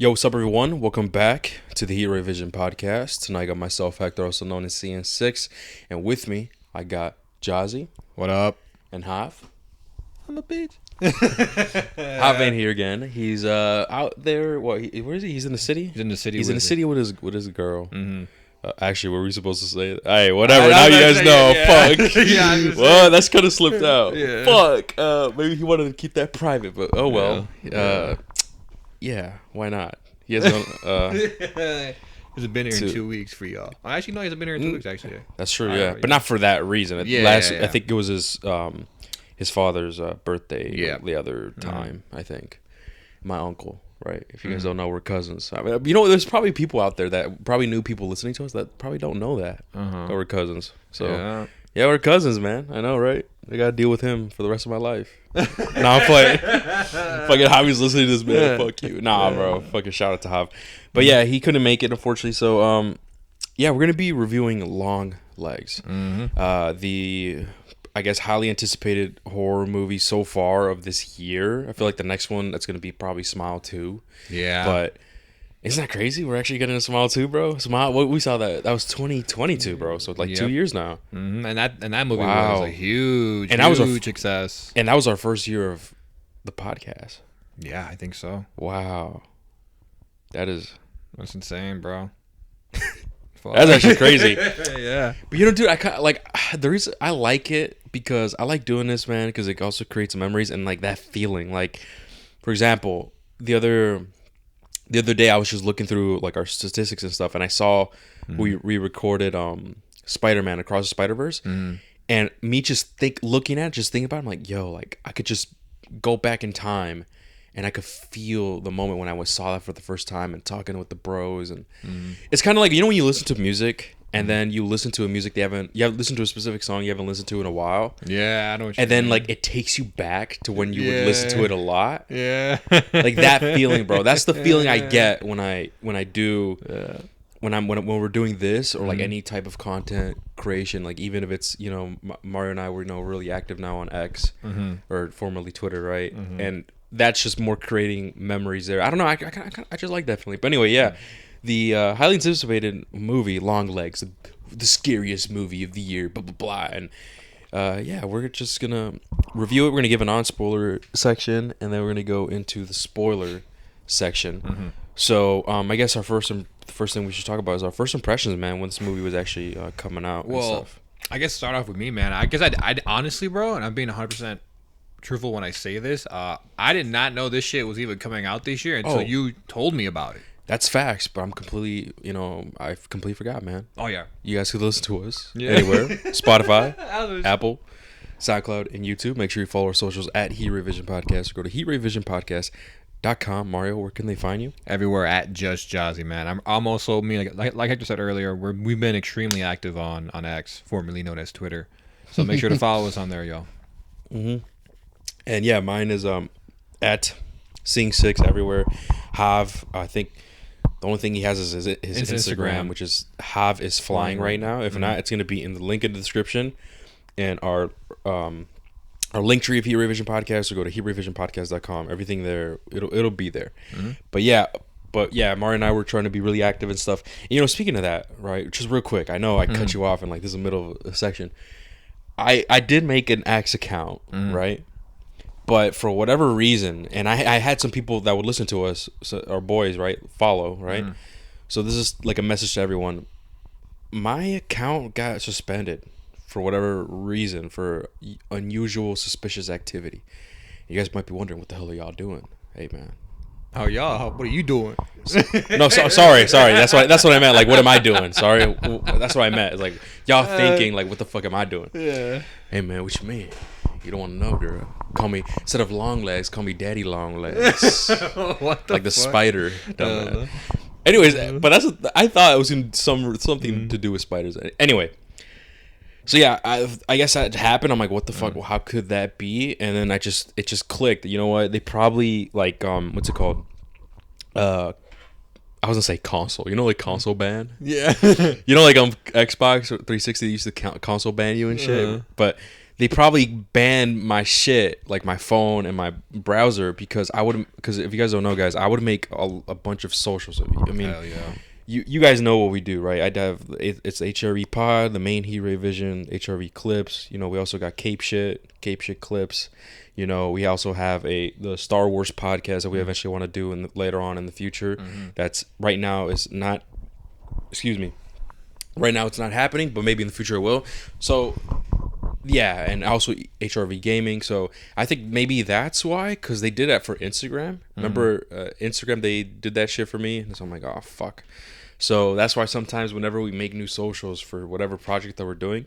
Yo, what's up, everyone? Welcome back to the Heat Ray Vision podcast. Tonight, I got myself, Hector, also known as CN6, and with me, I got Jazzy. What up? And Hav. I'm a bitch. Hav ain't here again. He's out there. Where is he? He's in the city. He's in the city. He's in the city with his girl. Mm-hmm. Actually, were we supposed to say it? Hey, whatever. Now you guys know. Fuck. Yeah, well, that's kind of slipped out. Yeah. Fuck. Maybe he wanted to keep that private, but oh well. Yeah. Why not? He has no. He's been here in 2 weeks for y'all. Actually, no, he's been here in 2 weeks. Actually, That's true. Yeah, but not for that reason. Yeah. I think it was his father's birthday. Yeah. The other time, I think. My uncle. Right. If you guys don't know, we're cousins. I mean, there's probably people out there that probably new people listening to us that probably don't know that we're cousins. So yeah, we're cousins, man. I know, right? I gotta deal with him for the rest of my life. Nah, I'm playing. Fucking Javi's listening to this, man. Fuck you. Nah, bro. Fucking shout out to Jav. But yeah, he couldn't make it, unfortunately. So yeah, we're gonna be reviewing Long Legs. The I guess highly anticipated horror movie so far of this year. I feel like the next one that's gonna be probably Smile 2. Yeah. But isn't that crazy? We're actually getting a Smile 2, bro. Smile. What we saw that was 2022, bro. So like 2 years now. Mm-hmm. And that movie was a huge success. And that was our first year of the podcast. Yeah, I think so. Wow. That's insane, bro. That's actually crazy. Yeah. But dude, I kind of like the reason I like it because I like doing this, man, because it also creates memories and like that feeling. Like, for example, the other day I was just looking through like our statistics and stuff, and I saw we recorded Spider-Man Across the Spider-Verse, and me just thinking about it, I'm like, yo, like I could just go back in time and I could feel the moment when I saw that for the first time and talking with the bros, and it's kind of like, when you listen to music and then you listen to a music you haven't listened to a specific song you haven't listened to in a while. Yeah, I know what you mean. And then like it takes you back to when you would listen to it a lot. Yeah. Like that feeling, bro. That's the feeling I get when we're doing this or like any type of content creation, like even if it's, Mario and I were really active now on X or formerly Twitter, right? And that's just more creating memories there. I don't know, I just like that feeling. But anyway, yeah. The highly anticipated movie Long Legs, the scariest movie of the year, blah blah blah, and yeah, we're just gonna review it. We're gonna give a non-spoiler section, and then we're gonna go into the spoiler section. So I guess the first thing we should talk about is our first impressions, man, when this movie was actually coming out. Well, and stuff. I guess start off with me, man. I guess I'd honestly, bro, and I'm being 100% truthful when I say this. I did not know this shit was even coming out this year until you told me about it. That's facts, but I'm completely, I completely forgot, man. Oh, yeah. You guys could listen to us anywhere. Spotify, Apple, SoundCloud, and YouTube. Make sure you follow our socials at Heat Ray Vision Podcast, or go to heatRayVisionPodcast.com. Mario, where can they find you? Everywhere at Just Jazzy, man. I'm also, like Hector said earlier, we've been extremely active on X, formerly known as Twitter. So make sure to follow us on there, y'all. And yeah, mine is at Seeing6 everywhere. Hav, I think the only thing he has is his Instagram, which is Hav is flying right now. If not, it's going to be in the link in the description. And our link tree of Heat Ray Vision Podcast, so go to heatrayvisionpodcast.com. Everything there, it'll be there. But yeah, Mario and I were trying to be really active and stuff. And, speaking of that, right, just real quick, I know I cut you off in like this is the middle of a section. I did make an X account, right? But for whatever reason, and I had some people that would listen to us, so our boys, right, follow, right? So this is like a message to everyone. My account got suspended for whatever reason, for unusual, suspicious activity. You guys might be wondering, what the hell are y'all doing? Hey, man. Oh, y'all, what are you doing? No, sorry. That's what I meant. Like, what am I doing? Sorry. That's what I meant. It's like, y'all thinking, like, what the fuck am I doing? Yeah. Hey, man, what you mean? You don't want to know, girl. Call me, instead of Long Legs, call me Daddy Long Legs. What the like the fuck? spider. Anyways, but I thought it was in something to do with spiders. Anyway, so yeah, I guess that happened. I'm like, what the fuck? Well, how could that be? And then it just clicked. You know what? They probably like what's it called? I was gonna say console. Like console ban. Yeah. Like on Xbox or 360, they used to console ban you and shit. But they probably banned my shit, like my phone and my browser, because if you guys don't know, guys, I would make a bunch of socials. I mean, hell yeah. You guys know what we do, right? I'd have it's HRV Pod, the main Heat Vision, HRV Clips. You know, we also got Cape Shit Clips. You know, we also have the Star Wars podcast that we eventually want to do later on in the future. That's right now is not. Excuse me. Right now it's not happening, but maybe in the future it will. So yeah, and also HRV Gaming. So I think maybe that's why, because they did that for Instagram. Remember Instagram? They did that shit for me, and so I'm like, oh fuck. So that's why sometimes whenever we make new socials for whatever project that we're doing,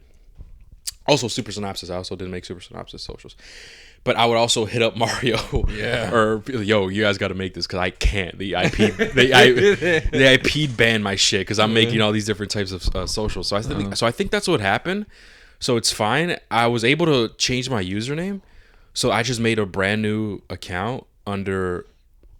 also Super Synopsis, I also did make Super Synopsis socials, but I would also hit up Mario, or yo, you guys got to make this because I can't. The IP banned my shit because I'm making all these different types of socials. So I think that's what happened. So it's fine. I was able to change my username, so I just made a brand new account under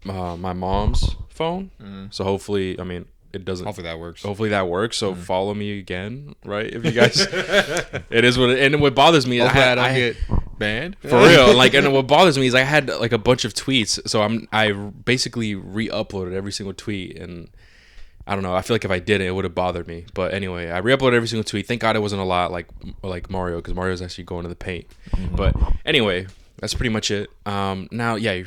my mom's phone. So hopefully, I mean, it doesn't. Hopefully that works. So follow me again, right? If you guys, it is what. And what bothers me, I get banned for real. Like, and what bothers me is I had like a bunch of tweets, so I basically re-uploaded every single tweet, and I don't know. I feel like if I didn't, it would have bothered me. But anyway, I re-uploaded every single tweet. Thank God it wasn't a lot like Mario, because Mario's actually going to the paint. But anyway, that's pretty much it. Now, yeah.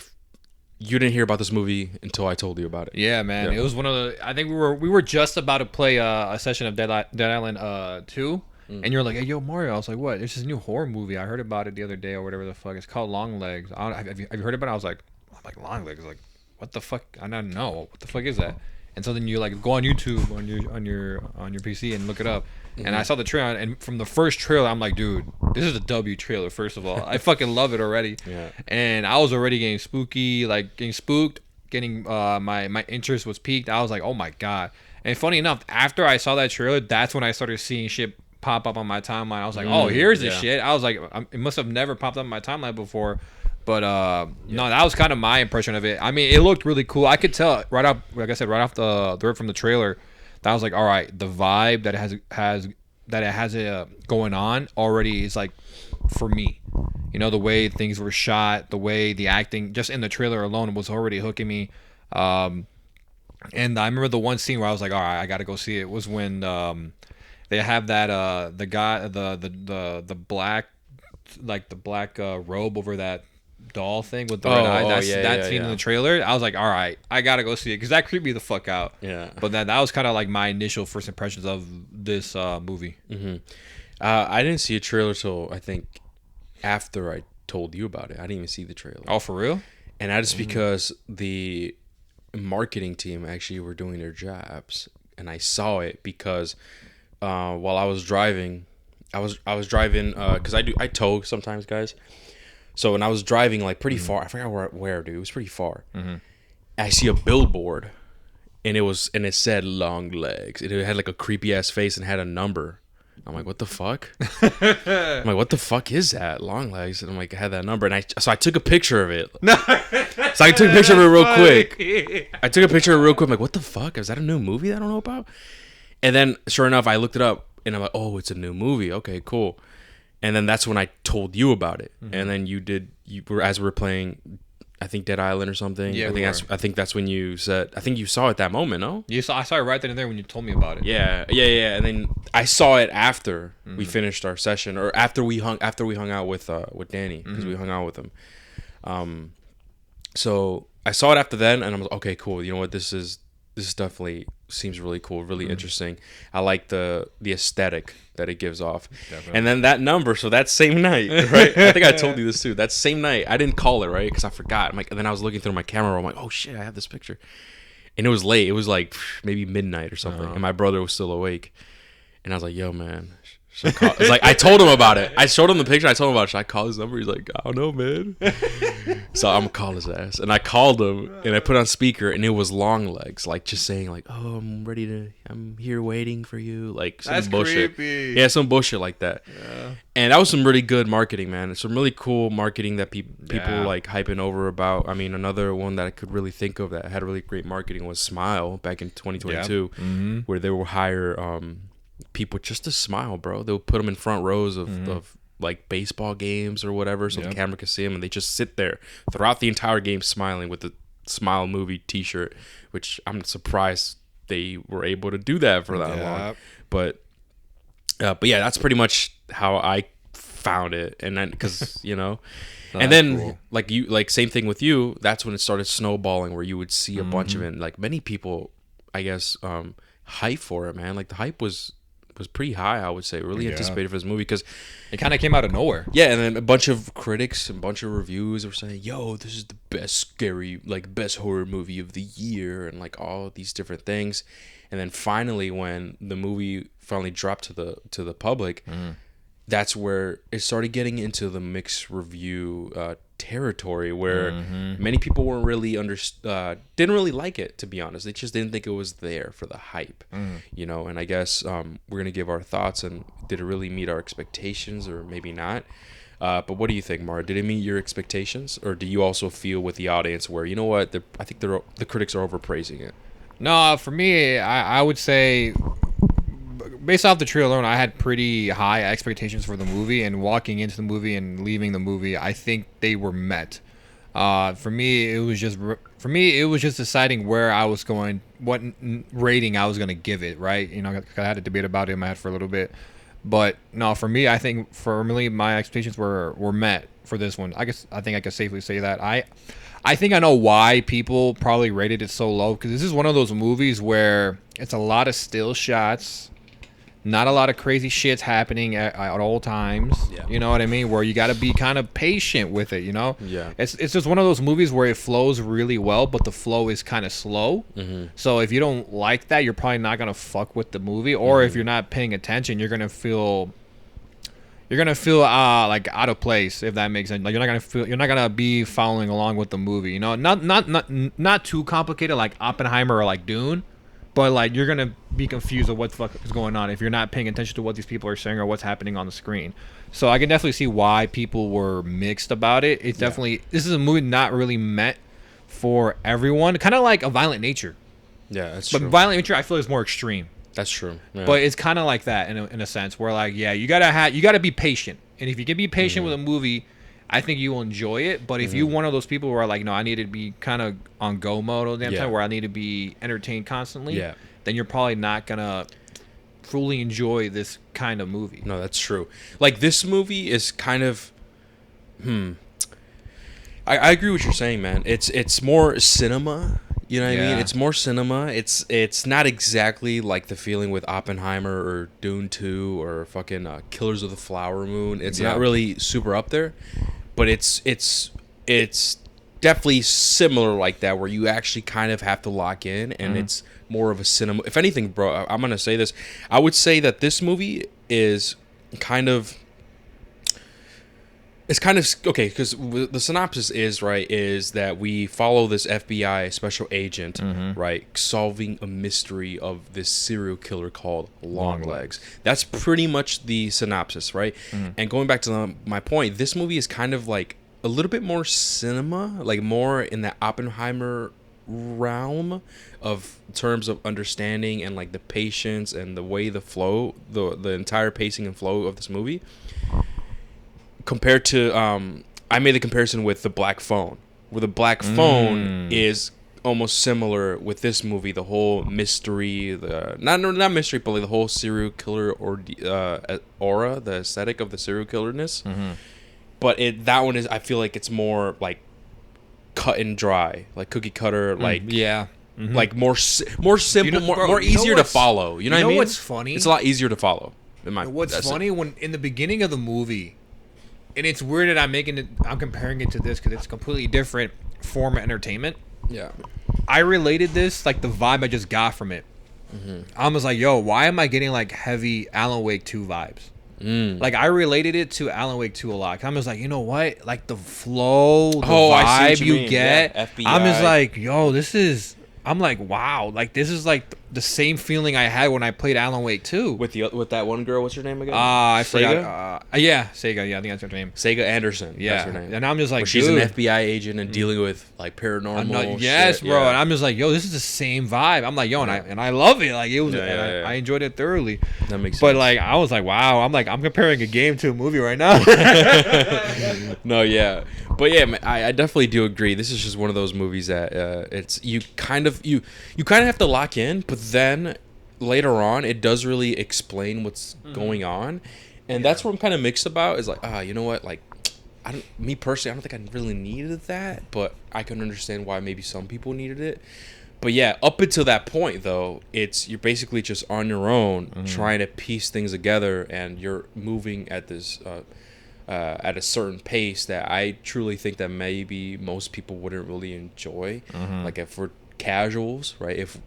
You didn't hear about this movie until I told you about it. Yeah, man. Yeah. It was one of the. I think we were just about to play a session of Dead Island 2, and you're like, "Hey, yo, Mario." I was like, "What? There's this new horror movie. I heard about it the other day or whatever the fuck. It's called Long Legs. Have you heard about it?" I was like, Long Legs. Like, what the fuck? I don't know. What the fuck is that? And so then you like go on YouTube on your PC and look it up. And I saw the trailer, and from the first trailer, I'm like, dude, this is a W trailer, first of all. I fucking love it already. Yeah. And I was already getting spooked, my interest was peaked. I was like, oh my God. And funny enough, after I saw that trailer, that's when I started seeing shit pop up on my timeline. I was like, oh, here's this shit. I was like, it must have never popped up on my timeline before. But no, that was kind of my impression of it. I mean, it looked really cool. I could tell right off the rip from the trailer, that I was like, all right, the vibe that it has going on already is like for me. You know, the way things were shot, the way the acting just in the trailer alone was already hooking me. And I remember the one scene where I was like, all right, I got to go see it, was when they have that the guy the black robe over that doll thing with the red eyes. That scene in the trailer, I was like, all right, I gotta go see it, because that creeped me the fuck out. Yeah. But that was kind of like my initial first impressions of this movie. I didn't see a trailer till I think after I told you about it. I didn't even see the trailer. Oh, for real? And that is because the marketing team actually were doing their jobs, and I saw it because while I was driving, I was driving because I tow sometimes, guys. So when I was driving like pretty far, I forgot where, dude. It was pretty far. I see a billboard, and it said Long Legs. It had like a creepy ass face and had a number. I'm like, what the fuck? I'm like, what the fuck is that? Long Legs. And I'm like, I had that number, and I took a picture of it. So I took a picture of it real quick. I'm like, what the fuck? Is that a new movie that I don't know about? And then sure enough, I looked it up, and I'm like, oh, it's a new movie. Okay, cool. And then that's when I told you about it. And then you were, as we were playing, I think Dead Island or something. Yeah, I think that's when you said, I think you saw it that moment, no? I saw it right then and there when you told me about it. Yeah. And then I saw it after we finished our session, or after we hung out with Danny, because we hung out with him. So I saw it after then, and I was like, okay, cool. You know what? This is definitely seems really cool, really interesting. I like the aesthetic that it gives off. Definitely. And then that number, so that same night, right? I think I told you this too. That same night, I didn't call it, right? Because I forgot. I'm like, and then I was looking through my camera. I'm like, oh shit, I have this picture. And it was late. It was like maybe midnight or something. And my brother was still awake. And I was like, yo, man. It's like, I told him about it. I showed him the picture. I told him about it. Should I call his number? He's like, I don't know, man. So I'm gonna call his ass. And I called him, and I put on speaker, and it was Long Legs, like just saying like, oh, I'm here waiting for you, like some That's bullshit. Creepy. Yeah, some bullshit like that. Yeah. And that was some really good marketing, man. Some really cool marketing that people like hyping over about. I mean, another one that I could really think of that had really great marketing was Smile back in 2022, where they will hire people just to smile, bro. They'll put them in front rows of like baseball games or whatever, so the camera can see them, and they just sit there throughout the entire game smiling with the Smile Movie T-shirt, which I'm surprised they were able to do that for that long. But yeah, that's pretty much how I found it, and then because and then cool. like same thing with you. That's when it started snowballing, where you would see a bunch of it. And, like many people, I guess, hype for it, man. Like the hype was pretty high, I would say. Really anticipated for this movie because it kind of came out of nowhere. Yeah, and then a bunch of critics and a bunch of reviews were saying, "Yo, this is the best best horror movie of the year," and like all these different things. And then finally, when the movie finally dropped to the public, that's where it started getting into the mixed review territory, where many people weren't really didn't really like it, to be honest. They just didn't think it was there for the hype, and I guess we're gonna give our thoughts, and did it really meet our expectations or maybe not? But what do you think, Mar? Did it meet your expectations, or do you also feel with the audience where, you know what, I think the critics are overpraising it? No, for me, I would say, based off the trailer alone, I had pretty high expectations for the movie, and walking into the movie and leaving the movie, I think they were met. For me, it was just deciding where I was going, what rating I was going to give it, right? I had a debate about it in my head for a little bit. But no, for me, I think firmly my expectations were met for this one. I think I can safely say that. I think I know why people probably rated it so low, because this is one of those movies where it's a lot of still shots, not a lot of crazy shits happening at all times. Yeah. You know what I mean? Where you got to be kind of patient with it, Yeah. It's just one of those movies where it flows really well, but the flow is kind of slow. So if you don't like that, you're probably not going to fuck with the movie. Or if you're not paying attention, you're going to feel like out of place, if that makes sense. Like you're not gonna be following along with the movie. Not too complicated like Oppenheimer or like Dune, but like you're gonna be confused of what the fuck is going on if you're not paying attention to what these people are saying or what's happening on the screen. So I can definitely see why people were mixed about it. It's definitely, this is a movie not really meant for everyone. Kind of like A Violent Nature. Yeah, that's true. But Violent Nature, I feel, is more extreme. That's true. Yeah. But it's kind of like that in a sense, where like, yeah, you gotta be patient, and if you can be patient with a movie, I think you will enjoy it. But if you're one of those people who are like, no, I need to be kind of on go mode all the damn time, where I need to be entertained constantly, then you're probably not gonna fully enjoy this kind of movie. No, that's true. Like this movie is kind of, I agree with what you're saying, man. It's more cinema. You know what I mean? It's more cinema. It's not exactly like the feeling with Oppenheimer or Dune 2 or fucking Killers of the Flower Moon. It's not really super up there, but it's definitely similar like that, where you actually kind of have to lock in, and it's more of a cinema. If anything, bro, I'm gonna say this. I would say that this movie is kind of. It's kind of okay, because the synopsis is that we follow this FBI special agent, right, solving a mystery of this serial killer called Longlegs. That's pretty much the synopsis, right? And going back to my point, this movie is kind of like a little bit more cinema, like more in that Oppenheimer realm of terms of understanding and like the patience and the way the flow, the entire pacing and flow of this movie. Compared to, I made the comparison with The Black Phone, where The Black Phone is almost similar with this movie. The whole mystery, not mystery, but like the whole serial killer aura, the aesthetic of the serial killerness. But that one is, I feel like it's more like cut and dry, like cookie cutter, like like more simple, more easier to follow. You know what I mean? What's funny? It's a lot easier to follow. What's funny when in the beginning of the movie. And it's weird that I'm comparing it to this because it's a completely different form of entertainment. Yeah. I related this, like the vibe I just got from it. I was like, yo, why am I getting like heavy Alan Wake 2 vibes? Like I related it to Alan Wake 2 a lot. I was like, you know what? Like the flow, the vibe you get. Yeah, FBI. I'm just like, yo, this is... I'm like, wow, like this is like the same feeling I had when I played Alan Wake 2. With that one girl, what's her name again? I Sega? forgot. Yeah, Sega. Yeah, I think that's her name. Sega Anderson. Yeah, That's her name. and I'm just like, Where she's dude, an FBI agent and dealing with like paranormal. yes, shit. bro. Yeah. And I'm just like, yo, this is the same vibe. I'm like, yo, and I love it. Like it was, Yeah. I enjoyed it thoroughly. That makes sense. But like, I was like, wow. I'm comparing a game to a movie right now. No, yeah, but yeah, man, I definitely do agree. This is just one of those movies that it's you kind of have to lock in, but then later on it does really explain what's going on, and that's what I'm kind of mixed about. Is like, you know what, like. Me personally, I don't think I really needed that, but I can understand why maybe some people needed it. But yeah, up until that point though, you're basically just on your own trying to piece things together, and you're moving at this at a certain pace that I truly think that maybe most people wouldn't really enjoy. Like if we're casuals, right? If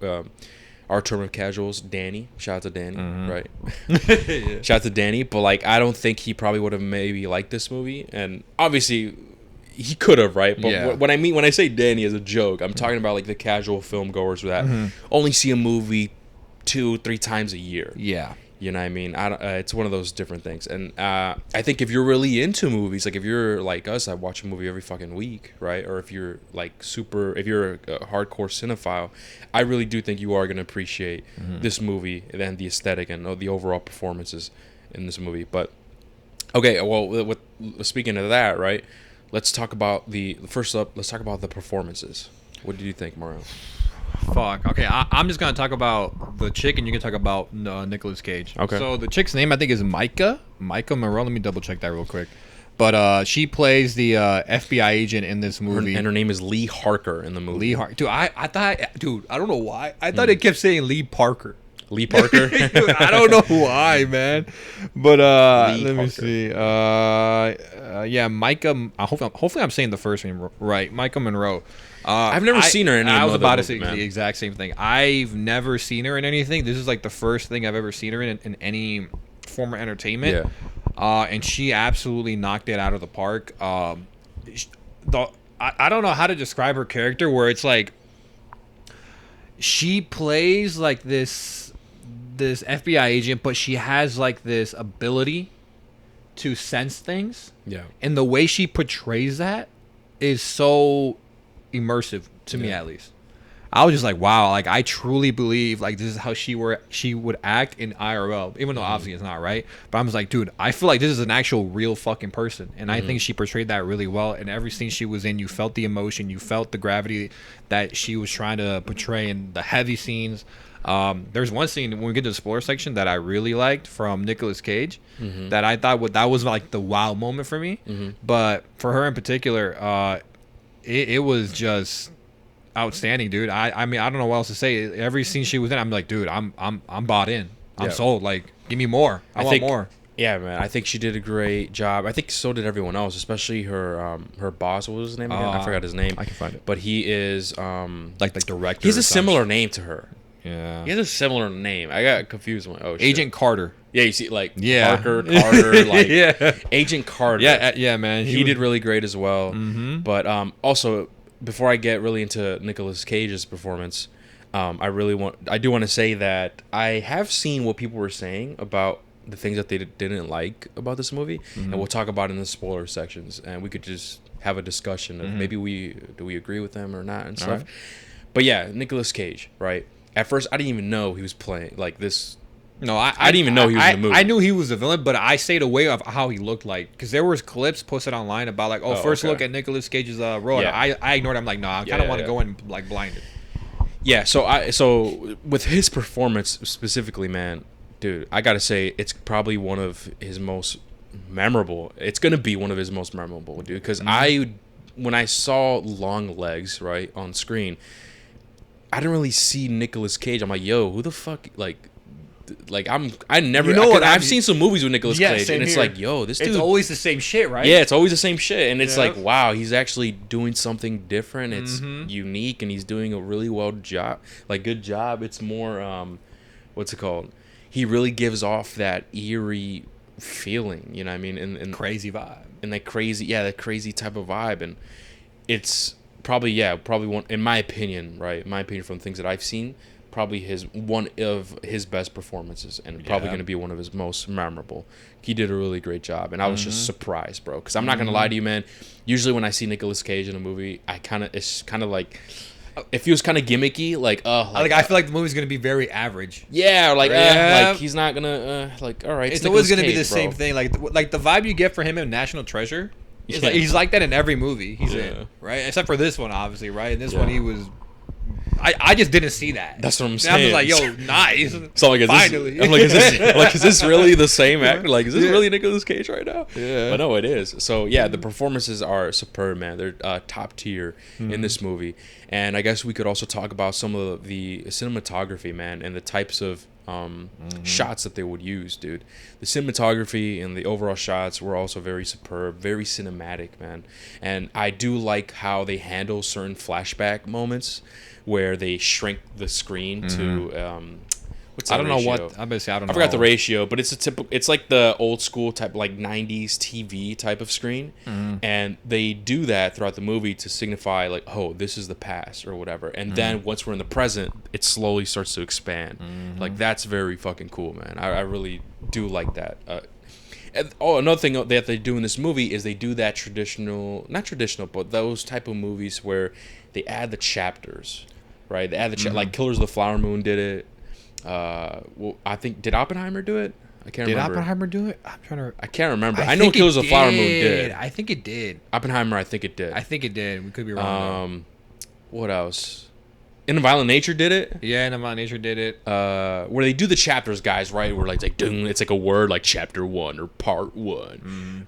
our term of casuals, Danny. Shout out to Danny, right? Yeah. Shout out to Danny. But like, I don't think he probably would have maybe liked this movie, and obviously he could have, right? But when I say Danny as a joke, I'm talking about like the casual film goers that only see a movie 2-3 times a year. Yeah. You know what I mean? It's one of those different things. And I think if you're really into movies, like if you're like us, I watch a movie every fucking week, right? Or if you're like if you're a hardcore cinephile, I really do think you are going to appreciate this movie and the aesthetic and the overall performances in this movie. But, okay, well, speaking of that, right? Let's talk about let's talk about the performances. What did you think, Mario? Fuck. Okay, I'm just gonna talk about the chick, and you can talk about Nicolas Cage. Okay. So the chick's name I think is Micah Moreau. Let me double check that real quick. But she plays the FBI agent in this movie. And her name is Lee Harker in the movie. Lee Harker. Dude, I thought. Dude, I don't know why. I thought it kept saying Lee Parker. Lee Parker. Dude, I don't know why, man. But let me see. Yeah, Micah. Hopefully, I'm saying the first name right. Micah Monroe. I've never seen her in any I was about to movie, say man. the exact same thing. I've never seen her in anything. This is like the first thing I've ever seen her in any form of entertainment. Yeah. And she absolutely knocked it out of the park. I don't know how to describe her character, where it's like she plays like this FBI agent, but she has like this ability to sense things. Yeah. And the way she portrays that is so immersive to me, at least. I was just like, wow, like I truly believe like this is how she would act in IRL, even though obviously it's not, right? But I'm just like, dude, I feel like this is an actual real fucking person, and I think she portrayed that really well. And every scene she was in, you felt the emotion, you felt the gravity that she was trying to portray in the heavy scenes. There's one scene when we get to the spoiler section that I really liked from Nicolas Cage, that I thought that was like the wow moment for me. But for her in particular, it was just outstanding, dude. I mean, I don't know what else to say. Every scene she was in, I'm like, dude, I'm bought in. I'm sold. Like, give me more. I want more. Yeah, man. I think she did a great job. I think so did everyone else, especially her boss. What was his name again? I forgot his name. I can find it. But he is like the director. He has a similar name to her. Yeah. He has a similar name. I got confused. Oh, shit. Agent Carter. Yeah, you see, like Carter, like Agent Carter. Yeah, man. He did really great as well. But also, before I get really into Nicolas Cage's performance, I do want to say that I have seen what people were saying about the things that they didn't like about this movie, and we'll talk about it in the spoiler sections, and we could just have a discussion of maybe we agree with them or not and stuff. Right. But yeah, Nicolas Cage, right? At first, I didn't even know he was playing like this. No, I didn't even know he was in the movie. I knew he was a villain, but I stayed away of how he looked like, because there was clips posted online about like, first look at Nicolas Cage's role. Yeah. I ignored it. I'm like, nah, I kind of want to go in like blinded. Yeah, so with his performance specifically, man, dude, I gotta say it's probably one of his most memorable. It's gonna be one of his most memorable, dude. Because when I saw Longlegs right on screen, I didn't really see Nicolas Cage. I'm like, yo, who the fuck, I've seen some movies with Nicolas Cage, and it's like, yo, this dude. It's always the same shit, right? Yeah, it's always the same shit, and it's like, wow, he's actually doing something different. It's unique, and he's doing a really good job. It's more, what's it called? He really gives off that eerie feeling, you know what I mean? And crazy vibe. And that crazy type of vibe, and it's probably one, in my opinion, right? In my opinion, from things that I've seen, probably one of his best performances, and probably going to be one of his most memorable. He did a really great job, and I was just surprised, bro. Because I'm not gonna lie to you, man. Usually when I see Nicolas Cage in a movie, it's kind of like, it feels kind of gimmicky, like I feel like the movie's gonna be very average. Yeah, like he's not gonna like, all right. It's always gonna be the same thing, like the vibe you get from him in National Treasure. He's like that in every movie he's in, right? Except for this one, obviously, right? In this one, he was. I just didn't see that. That's what I'm saying. I was like, yo, nice. So like, finally. I'm like, is this really the same actor? Like, is this really Nicolas Cage right now? Yeah. But no, it is. So yeah, the performances are superb, man. They're top tier in this movie. And I guess we could also talk about some of the cinematography, man, and the types of shots that they would use, dude. The cinematography and the overall shots were also very superb, very cinematic, man. And I do like how they handle certain flashback moments where they shrink the screen to what's that ratio? Know what I forgot the ratio, but it's like the old school type, like 90s TV type of screen, and they do that throughout the movie to signify like, oh, this is the past or whatever, and then once we're in the present, it slowly starts to expand. Like, that's very fucking cool, man. I really do like that. Another thing that they do in this movie is they do that not traditional, but those type of movies where they add the chapters, right? They add like Killers of the Flower Moon did it. Well, I think, did Oppenheimer do it? I can't remember. Did Oppenheimer do it? I can't remember. I know Killers of the Flower Moon did. I think it did. Oppenheimer, I think it did. We could be wrong. What else? In a Violent Nature did it. Yeah, In a Violent Nature did it. Where they do the chapters, guys, right? Where like it's like a word like chapter 1 or part 1.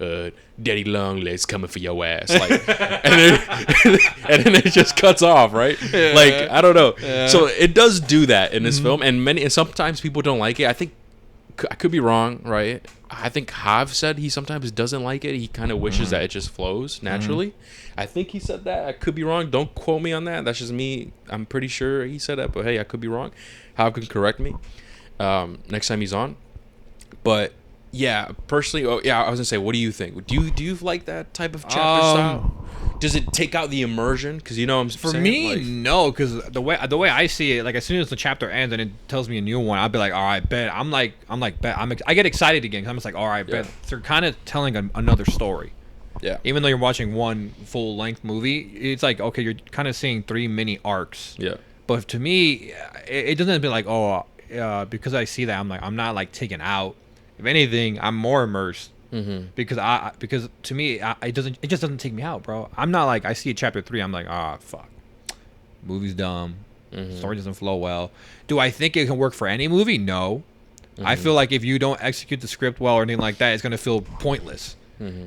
Daddy Longlegs coming for your ass, like, and then it just cuts off, right? Yeah. Like, I don't know. Yeah. So it does do that in this film, and sometimes people don't like it. I think I could be wrong, right? I think Hav said he sometimes doesn't like it. He kind of wishes that it just flows naturally. I think he said that. I could be wrong. Don't quote me on that. That's just me. I'm pretty sure he said that, but hey, I could be wrong. Hav can correct me next time he's on. But yeah, personally, I was gonna say, what do you think? Do you like that type of chapter style? Does it take out the immersion? Because for me, like, no. Because the way I see it, like, as soon as the chapter ends and it tells me a new one, I'll be like, all right, bet. I get excited again. I'm just like, all right, bet. They're kind of telling another story. Yeah. Even though you're watching one full length movie, it's like, okay, you're kind of seeing 3 mini arcs. Yeah. But to me, it doesn't be like, because I see that, I'm not like taken out. If anything, I'm more immersed. Because to me, it just doesn't take me out, bro. I'm not like, I see chapter 3, I'm like, fuck, movie's dumb, story doesn't flow well. Do I think it can work for any movie? No. I feel like if you don't execute the script well or anything like that, it's gonna feel pointless.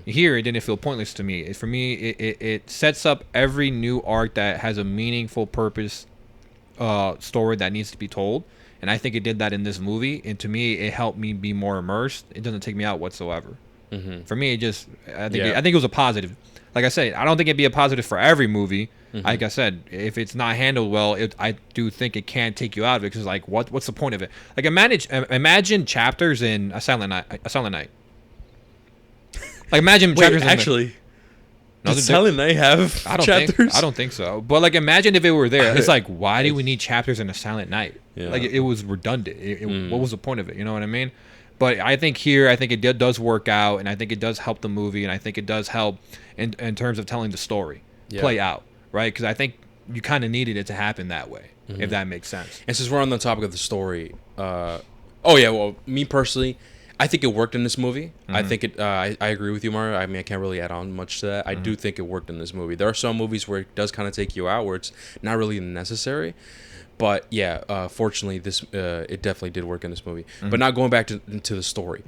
Here, it didn't feel pointless to me. For me, it sets up every new arc that has a meaningful purpose, story that needs to be told. And I think it did that in this movie. And to me, it helped me be more immersed. It doesn't take me out whatsoever. For me, I think it was a positive. Like I said, I don't think it'd be a positive for every movie. Like I said, if it's not handled well, I do think it can take you out of it. Because like, what's the point of it? Like, imagine chapters in A Silent Night. Like, imagine chapters. Actually, does Silent Night have chapters? I don't think so. But like, imagine if it were there. It's like, why do we need chapters in A Silent Night? Yeah. Like, it was redundant. What was the point of it? You know what I mean? But I think it does work out, and I think it does help the movie, and I think it does help in terms of telling the story play out, right? Because I think you kind of needed it to happen that way, if that makes sense. And since we're on the topic of the story, well, me personally, I think it worked in this movie. I think I agree with you, Mario. I mean, I can't really add on much to that. I do think it worked in this movie. There are some movies where it does kind of take you out, where it's not really necessary. But yeah, fortunately, it definitely did work in this movie. But now going back to the story,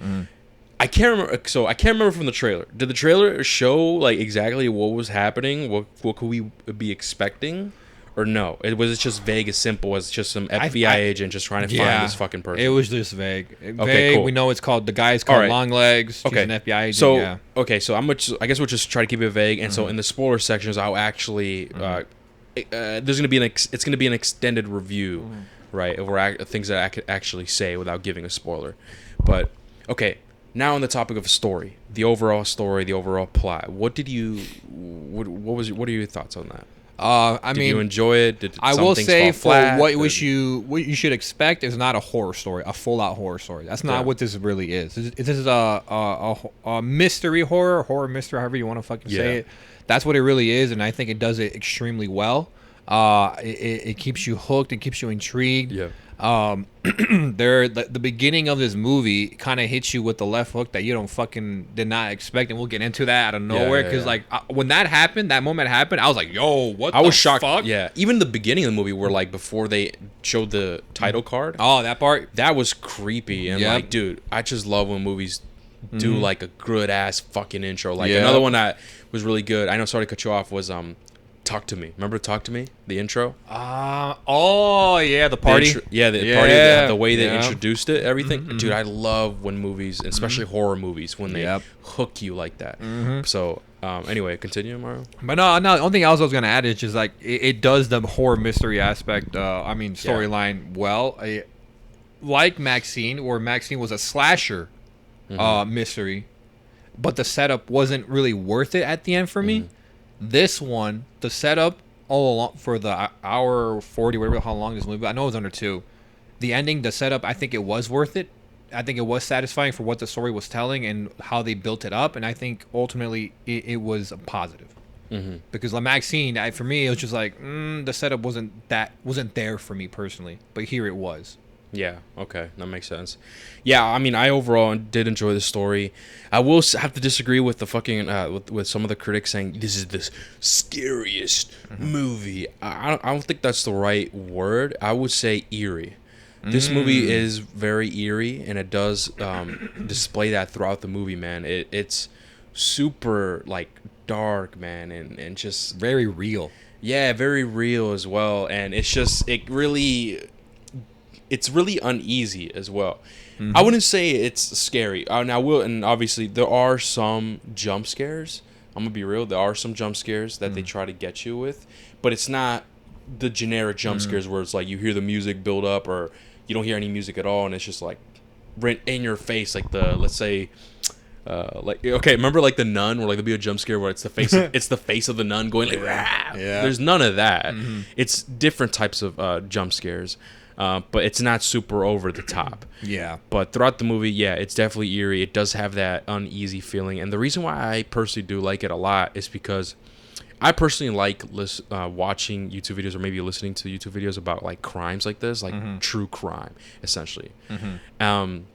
I can't remember. So I can't remember from the trailer. Did the trailer show like exactly what was happening? What could we be expecting? Or no? Was it just vague, as simple as just some FBI agent just trying to find this fucking person? It was just vague. Okay, cool. We know it's called, the guy's called Longlegs. She's an FBI agent. So I guess we'll just try to keep it vague. And so in the spoiler sections, I'll actually there's gonna be it's gonna be an extended review, right? Of things that I could actually say without giving a spoiler. But okay, now on the topic of story, the overall plot. What are your thoughts on that? Did you enjoy it? Did I some will things say fall flat? what you should expect is not a horror story, a full out horror story. That's not what this really is. This is a mystery horror mystery, however you want to fucking say it. That's what it really is, and I think it does it extremely well. It keeps you hooked. It keeps you intrigued. Yeah. The beginning of this movie kind of hits you with the left hook that you don't fucking did not expect, and we'll get into that out of nowhere because like when that happened, that moment happened, I was like, yo, what? I was shocked. Fuck? Yeah, even the beginning of the movie where like before they showed the title card. Oh, that part. That was creepy and like, dude, I just love when movies do like a good ass fucking intro. Like another one that was really good. I know, sorry to cut you off. Was Talk to Me. Remember Talk to Me? The intro? Oh, yeah, the party. The party, the way they introduced it, everything. Dude, I love when movies, especially horror movies, when they hook you like that. So, anyway, continue, Mario. But no, the only thing else I was going to add is just like, it does the horror mystery aspect, storyline well. Like Maxine, where Maxine was a slasher mystery, but the setup wasn't really worth it at the end for me. This one, the setup all along for the hour 40, whatever how long this movie, I know it was under 2. The ending, the setup, I think it was worth it. I think it was satisfying for what the story was telling and how they built it up, and I think ultimately it was a positive. Because La Maxine, for me, it was just like the setup wasn't there for me personally, but here it was. Yeah, okay, that makes sense. Yeah, I mean, I overall did enjoy the story. I will have to disagree with the fucking with some of the critics saying this is the scariest movie. I don't think that's the right word. I would say eerie. This movie is very eerie, and it does display that throughout the movie, man. It's super like dark, man, and just very real. Yeah, very real as well, and it's really uneasy as well. I wouldn't say it's scary. Now, and obviously there are some jump scares. I'm gonna be real. There are some jump scares that they try to get you with, but it's not the generic jump scares where it's like you hear the music build up or you don't hear any music at all, and it's just like right in your face. Like let's say, remember like the Nun, where like there'll be a jump scare where it's the face, it's the face of the nun going like, There's none of that. It's different types of jump scares. But it's not super over the top. Yeah. But throughout the movie, it's definitely eerie. It does have that uneasy feeling. And the reason why I personally do like it a lot is because I personally like watching YouTube videos or maybe listening to YouTube videos about like crimes like this, like true crime, essentially. And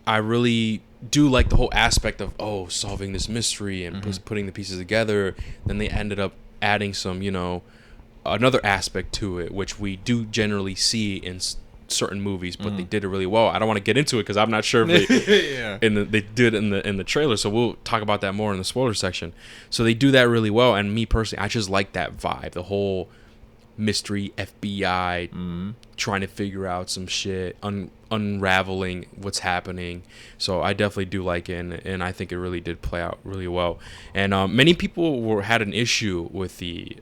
I really do like the whole aspect of, solving this mystery and putting the pieces together. Then they ended up adding some, another aspect to it, which we do generally see in certain movies, but they did it really well. I don't want to get into it because I'm not sure if they did it in the trailer, so we'll talk about that more in the spoiler section. So they do that really well, and me personally, I just like that vibe, the whole mystery FBI trying to figure out some shit, unraveling what's happening. So I definitely do like it, and I think it really did play out really well. And many people had an issue with the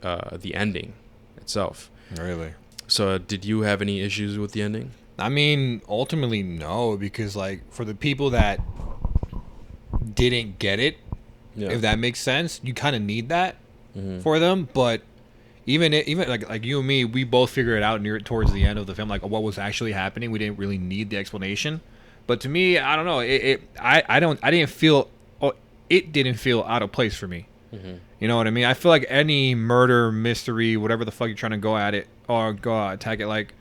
ending itself. Really? So did you have any issues with the ending? I mean, ultimately no, because like for the people that didn't get it, if that makes sense, you kind of need that for them. But even like you and me, we both figure it out towards the end of the film, like what was actually happening. We didn't really need the explanation. But to me, I don't know. It didn't feel out of place for me. You know what I mean? I feel like any murder mystery, whatever the fuck you're trying to go at it or go attack it, like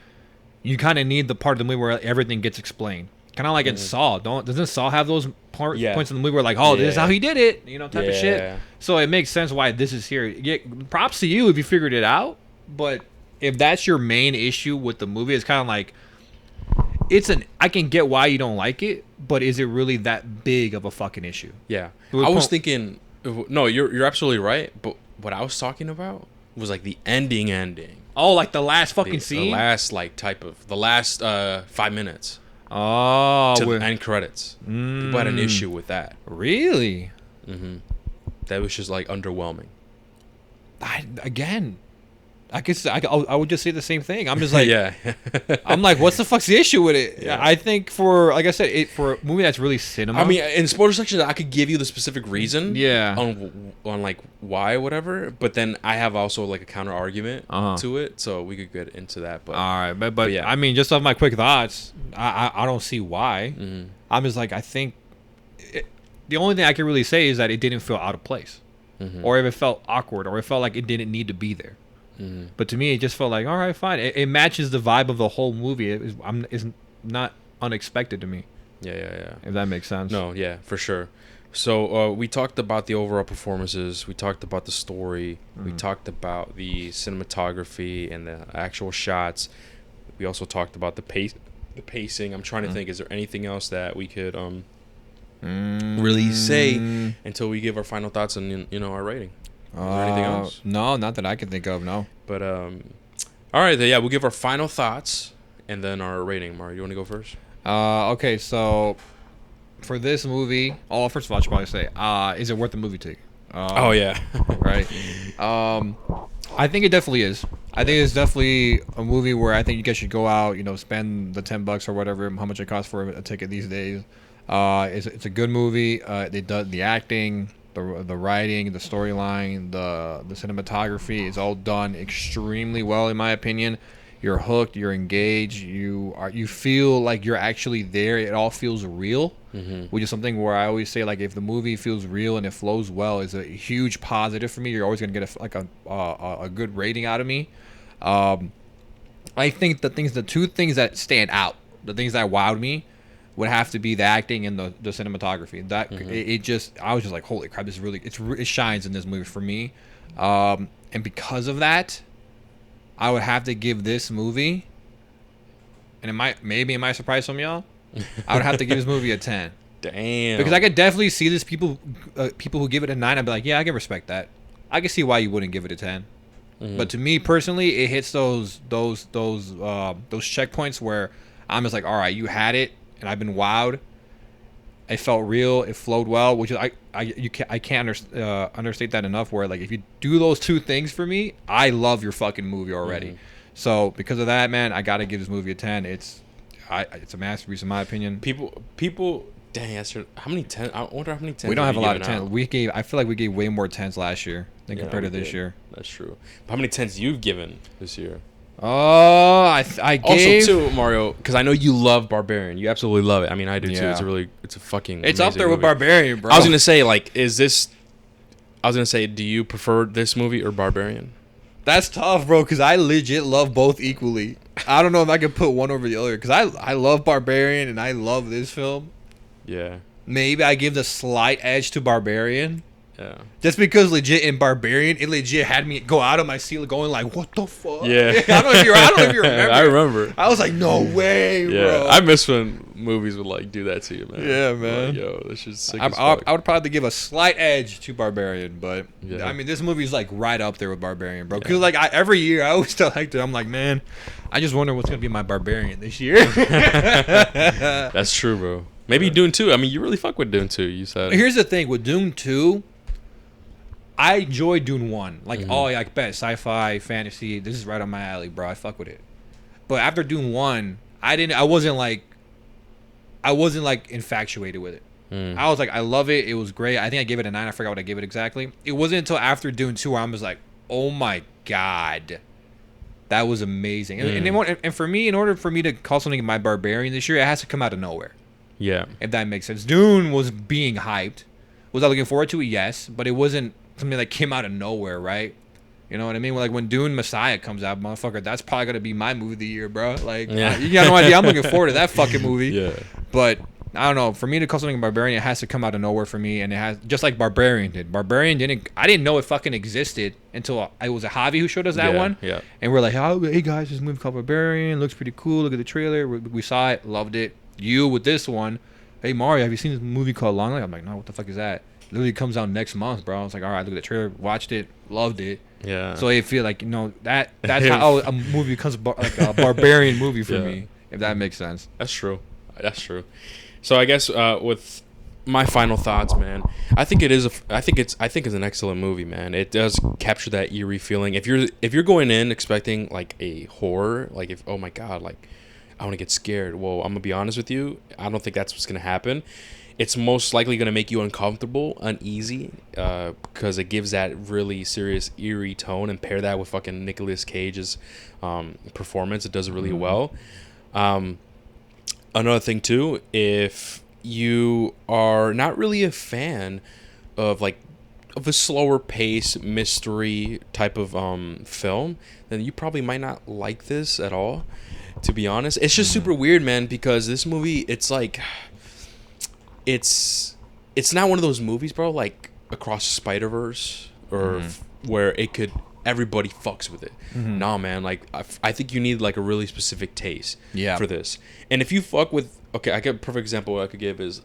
you kind of need the part of the movie where everything gets explained. Kind of like in Saw. Doesn't Saw have those points in the movie where like, this is how he did it, type of shit. So it makes sense why this is here. Props to you if you figured it out. But if that's your main issue with the movie, it's kind of like I can get why you don't like it, but is it really that big of a fucking issue? Yeah, I was thinking. No, you're absolutely right. But what I was talking about was like the ending. Oh, like the last fucking scene? The last the last 5 minutes. Oh. To the end credits. People had an issue with that. I would just say the same thing. I'm just like, yeah. I'm like, what's the fuck's the issue with it? Yeah. I think like I said, for a movie that's really cinema. I mean, in spoiler section, I could give you the specific reason. Yeah. On like why or whatever, but then I have also like a counter argument to it, so we could get into that. But all right, but yeah. I mean, just off my quick thoughts, I don't see why. Mm-hmm. I'm just like, I think the only thing I can really say is that it didn't feel out of place, or if it felt awkward, or it felt like it didn't need to be there. But to me, it just felt like, all right, fine. It matches the vibe of the whole movie. It's not unexpected to me. Yeah. If that makes sense. No, yeah, for sure. So we talked about the overall performances. We talked about the story. We talked about the cinematography and the actual shots. We also talked about the pacing. I'm trying to think, is there anything else that we could really say until we give our final thoughts and our rating? Is there anything else? No, not that I can think of. No. But all right, then, yeah, we'll give our final thoughts and then our rating. Mario, you want to go first? Okay, so for this movie, first of all, I should probably say, is it worth the movie ticket? Oh yeah, right. I think it definitely is. I think it's definitely a movie where I think you guys should go out, spend the $10 or whatever, how much it costs for a ticket these days. It's a good movie. They done the acting, the writing, the storyline, the cinematography is all done extremely well in my opinion. You're hooked, you're engaged, you feel like you're actually there. It all feels real, which is something where I always say, like, if the movie feels real and it flows well, is a huge positive for me. You're always gonna get a good rating out of me. I think the two things that stand out, the things that wowed me, would have to be the acting and the cinematography. That I was just like, holy crap, this is really it shines in this movie for me, and because of that, I would have to give this movie, and it might surprise some of y'all, I would have to give this movie a 10. Damn. Because I could definitely see this people who give it a 9. I'd be like, yeah, I can respect that. I can see why you wouldn't give it a 10. But to me personally, it hits those checkpoints where I'm just like, all right, you had it, and I've been wowed. It felt real. It flowed well, which is I can't understate that enough. Where, like, if you do those two things for me, I love your fucking movie already. So because of that, man, I gotta give this movie a 10. It's a masterpiece in my opinion. People. Dang, how many 10? I wonder how many 10s we don't have a lot of 10s. I feel like we gave way more 10s last year than compared to this year. That's true. But how many 10s you've given this year? Oh, I gave also too, Mario, because I know you love Barbarian. You absolutely love it. I mean, I do too. It's a fucking. It's up there movie. with Barbarian, bro. I was gonna say, like, do you prefer this movie or Barbarian? That's tough, bro, because I legit love both equally. I don't know if I could put one over the other, because I love Barbarian and I love this film. Yeah. Maybe I give the slight edge to Barbarian. Yeah. Just because legit in Barbarian, it legit had me go out of my seat going like, what the fuck? Yeah. I don't know if you remember. I remember. I was like, no way, bro. I miss when movies would, like, do that to you, man. Yeah, man. Like, yo, this is sick as fuck. I would probably give a slight edge to Barbarian, but Yeah. I mean, this movie's like right up there with Barbarian, bro. Because like every year I always tell Hector, I'm like, man, I just wonder what's gonna be my Barbarian this year. That's true, bro. Maybe Dune 2. I mean, you really fuck with Dune 2, you said. Here's the thing with Dune 2. I enjoy Dune 1. Like, oh, yeah, I bet sci-fi, fantasy. This is right on my alley, bro. I fuck with it. But after Dune 1, I wasn't like infatuated with it. I was like, I love it. It was great. I think I gave it a 9. I forgot what I gave it exactly. It wasn't until after Dune 2 where I was like, oh my God. That was amazing. And for me, in order for me to call something my Barbarian this year, it has to come out of nowhere. Yeah. If that makes sense. Dune was being hyped. Was I looking forward to it? Yes. But it wasn't something that came out of nowhere, right? You know what I mean? Like when Dune Messiah comes out, motherfucker, that's probably going to be my movie of the year, bro. Like, you got no idea. I'm looking forward to that fucking movie. Yeah. But I don't know. For me to call something Barbarian, it has to come out of nowhere for me. And it has, just like Barbarian did. I didn't know it fucking existed until it was a Javi who showed us that one. Yeah. And we're like, oh, hey guys, this movie called Barbarian. Looks pretty cool. Look at the trailer. We saw it. Loved it. You with this one. Hey Mario, have you seen this movie called Long Life? I'm like, no, what the fuck is that? Literally comes out next month, bro. I was like, all right, look at the trailer, watched it, loved it. Yeah. So I feel like, that's how a movie becomes like a Barbarian movie for me, if that makes sense. That's true. So I guess with my final thoughts, man. I think it's an excellent movie, man. It does capture that eerie feeling. If you're going in expecting like a horror, like if, oh my god, like I want to get scared. Well, I'm gonna be honest with you. I don't think that's what's gonna happen. It's most likely gonna make you uncomfortable, uneasy, because it gives that really serious, eerie tone, and pair that with fucking Nicolas Cage's performance. It does it really well. Another thing too, if you are not really a fan of a slower pace mystery type of film, then you probably might not like this at all. To be honest, it's just super weird, man, because this movie, it's like, it's not one of those movies, bro, like Across the Spider-Verse or where it could everybody fucks with it. Nah, man, like I think you need like a really specific taste for this. And if you fuck with, okay, I get a perfect example I could give is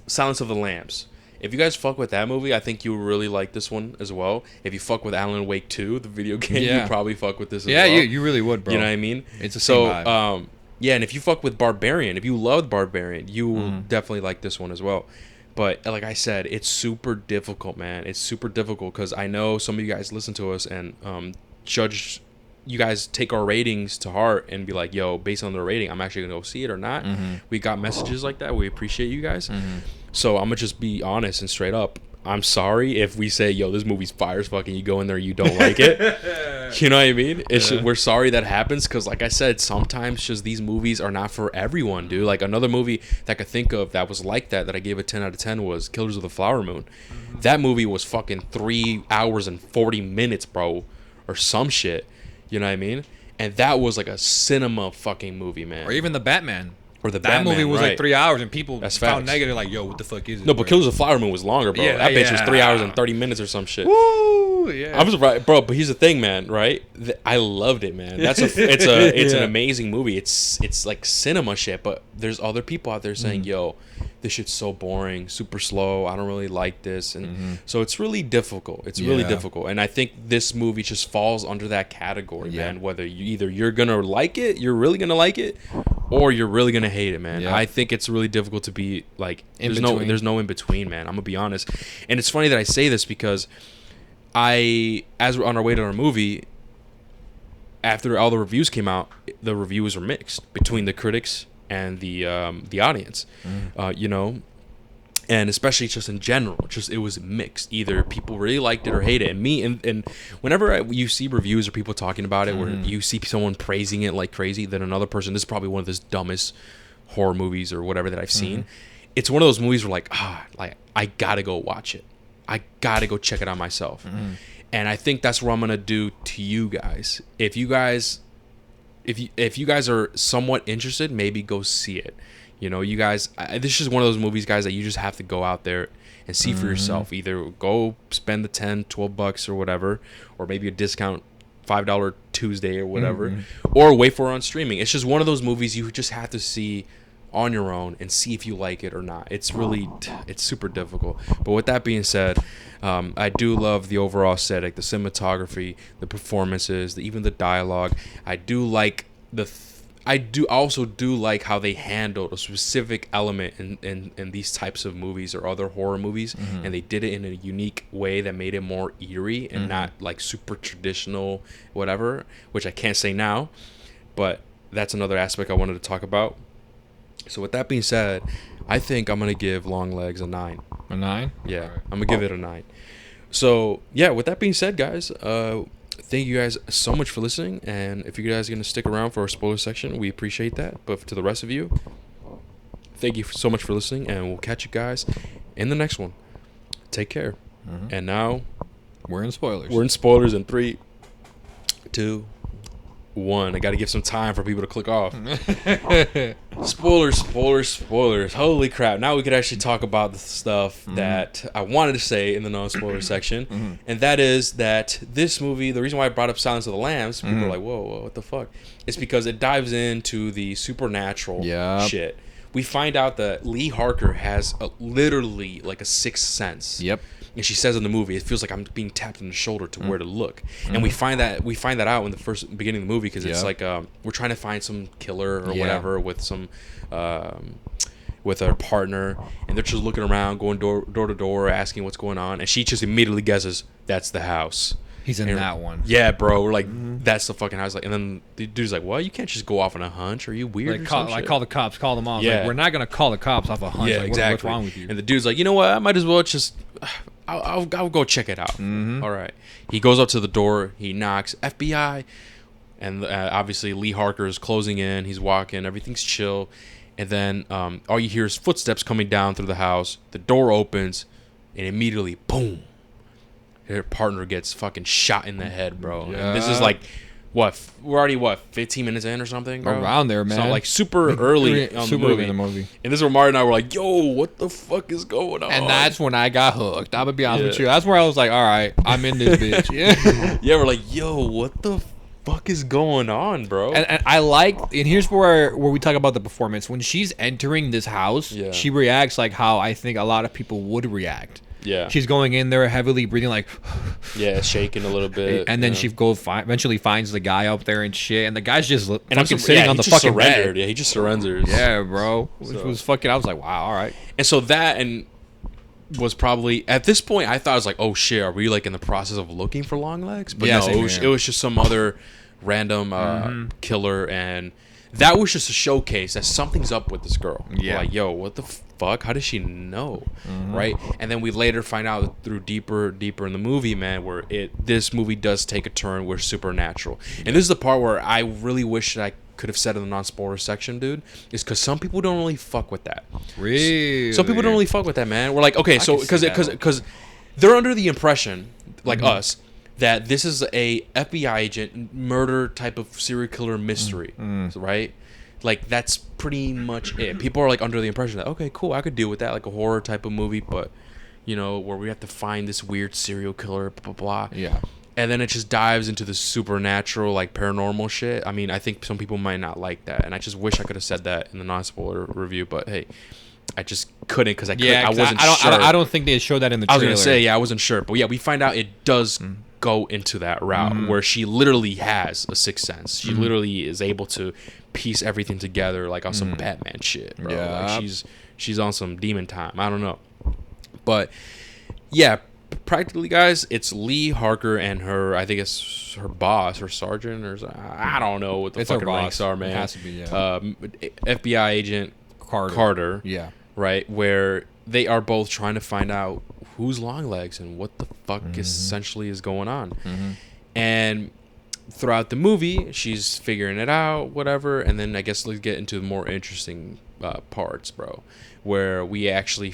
Silence of the Lambs. If you guys fuck with that movie, I think you will really like this one as well. If you fuck with Alan Wake 2, the video game, you probably fuck with this as well. Yeah, you really would, bro. You know what I mean? It's a same vibe. Yeah, and if you fuck with Barbarian, if you loved Barbarian, you will definitely like this one as well. But like I said, it's super difficult, man. It's super difficult because I know some of you guys listen to us and judge. You guys take our ratings to heart and be like, yo, based on the rating, I'm actually going to go see it or not. We got messages like that. We appreciate you guys. So I'm going to just be honest and straight up. I'm sorry if we say, yo, this movie's fire as fuck, and you go in there and you don't like it. You know what I mean? We're sorry that happens because, like I said, sometimes just these movies are not for everyone, dude. Like another movie that I could think of that was like that I gave a 10 out of 10 was Killers of the Flower Moon. That movie was fucking 3 hours and 40 minutes, bro, or some shit. You know what I mean? And that was like a cinema fucking movie, man. Or even the Batman. Or that Batman, movie was right. like 3 hours, and people That's found facts. negative, like, yo, what the fuck is it? No, but Killers of the Flower Moon was longer, bro. Yeah, that bitch was yeah. 3 hours and 30 minutes or some shit. Woo, yeah. I'm surprised, bro. But here's the thing, man. Right? I loved it, man. It's an amazing movie. It's like cinema shit. But there's other people out there saying, "Yo, this shit's so boring, super slow. I don't really like this," and so it's really difficult. It's really difficult. And I think this movie just falls under that category, man. Whether you're gonna like it, you're really gonna like it, or you're really gonna hate it, man. I think it's really difficult to be like there's no in between, man. I'm gonna be honest. And it's funny that I say this because as we're on our way to our movie, after all the reviews came out, the reviews were mixed between the critics and the audience. You know, and especially just in general, it was mixed. Either people really liked it or hate it. And whenever you see reviews or people talking about it, where you see someone praising it like crazy, then another person, this is probably one of the dumbest horror movies or whatever that I've seen. It's one of those movies where like I gotta go watch it. I gotta go check it out myself. And I think that's what I'm gonna do to you guys. If you guys are somewhat interested, maybe go see it. You know, you guys, this is one of those movies, guys, that you just have to go out there and see for yourself. Either go spend the $10-$12 or whatever, or maybe a discount $5 Tuesday or whatever, or wait for it on streaming. It's just one of those movies you just have to see on your own and see if you like it or not. It's super difficult. But with that being said, I do love the overall aesthetic, the cinematography, the performances, even the dialogue. I do like I also do like how they handled a specific element in these types of movies or other horror movies, and they did it in a unique way that made it more eerie and not like super traditional whatever, which I can't say now, but that's another aspect I wanted to talk about. So with that being said, I think I'm going to give Longlegs a 9. A 9? Yeah, Right. I'm going to give it a 9. So, yeah, with that being said, guys, thank you guys so much for listening. And if you guys are going to stick around for our spoiler section, we appreciate that. But to the rest of you, thank you so much for listening. And we'll catch you guys in the next one. Take care. And now, We're in spoilers. we're in spoilers in 3, 2, 1. I got to give some time for people to click off. Spoilers. Holy crap. Now we could actually talk about the stuff that I wanted to say in the non-spoiler section. And that is that this movie, the reason why I brought up Silence of the Lambs, people are like, whoa, what the fuck? It's because it dives into the supernatural shit. We find out that Lee Harker has literally like a sixth sense. Yep. And she says in the movie, it feels like I'm being tapped on the shoulder to where to look. And we find that out in the first beginning of the movie because it's like we're trying to find some killer or whatever with some with her partner, and they're just looking around, going door to door, asking what's going on, and she just immediately guesses that's the house. He's in that one. Yeah, bro. We're like, that's the fucking house. Like, and then the dude's like, "Well, you can't just go off on a hunch. Are you weird?" Call the cops. Call them all. Yeah. Like, we're not gonna call the cops off a hunch. Yeah, like, exactly. What's wrong with you? And the dude's like, "You know what? I might as well just, I'll go check it out." All right. He goes up to the door. He knocks. FBI, and obviously Lee Harker is closing in. He's walking. Everything's chill, and then all you hear is footsteps coming down through the house. The door opens, and immediately, boom. Her partner gets fucking shot in the head, bro. Yeah. And this is like, we're already 15 minutes in or something, bro? Around there, man. So like super early early in the movie. And this is where Mario and I were like, yo, what the fuck is going on? And that's when I got hooked. I'm gonna be honest with you. That's where I was like, all right, I'm in this bitch. Yeah. Yeah, we're like, yo, what the fuck is going on, bro? And I like, and here's where we talk about the performance. When she's entering this house, she reacts like how I think a lot of people would react. Yeah, she's going in there heavily breathing, like shaking a little bit, and then she eventually finds the guy up there and shit, and the guy's just fucking sitting on the fucking bed. Yeah, he just surrenders. Yeah, bro, which was fucking. I was like, wow, all right. And so that was probably at this point I thought I was like, oh shit, are we like in the process of looking for Longlegs? But no, it was just some other random killer, and that was just a showcase that something's up with this girl. Yeah, like, yo, what the fuck? How does she know? Right? And then we later find out through deeper in the movie, man, where this movie does take a turn where supernatural. And this is the part where I really wish that I could have said in the non-spoiler section, dude, is because some people don't really fuck with that. Really? Some people don't really fuck with that, man. We're like, okay, so because they're under the impression, like us, that this is a FBI agent murder type of serial killer mystery, right? Like, that's pretty much it. People are like under the impression that, okay, cool, I could deal with that, like a horror type of movie, but you know, where we have to find this weird serial killer, blah blah blah. Yeah. And then it just dives into the supernatural, like paranormal shit. I mean, I think some people might not like that, and I just wish I could have said that in the non-spoiler review, but hey, I just couldn't because I wasn't sure. I don't think they showed that in the trailer. I was gonna say, I wasn't sure, but yeah, we find out it does go into that route where she literally has a sixth sense. She literally is able to piece everything together like on some Batman shit, bro. Yeah. Like she's on some demon time. I don't know, but yeah, practically, guys, it's Lee Harker and her. I think it's her boss, her sergeant, or I don't know what the fucking ranks are, man. It has to be, FBI agent Carter. Yeah. Right, where they are both trying to find out who's Longlegs and what the fuck essentially is going on. And throughout the movie, she's figuring it out, whatever. And then I guess let's get into the more interesting parts, bro, where we actually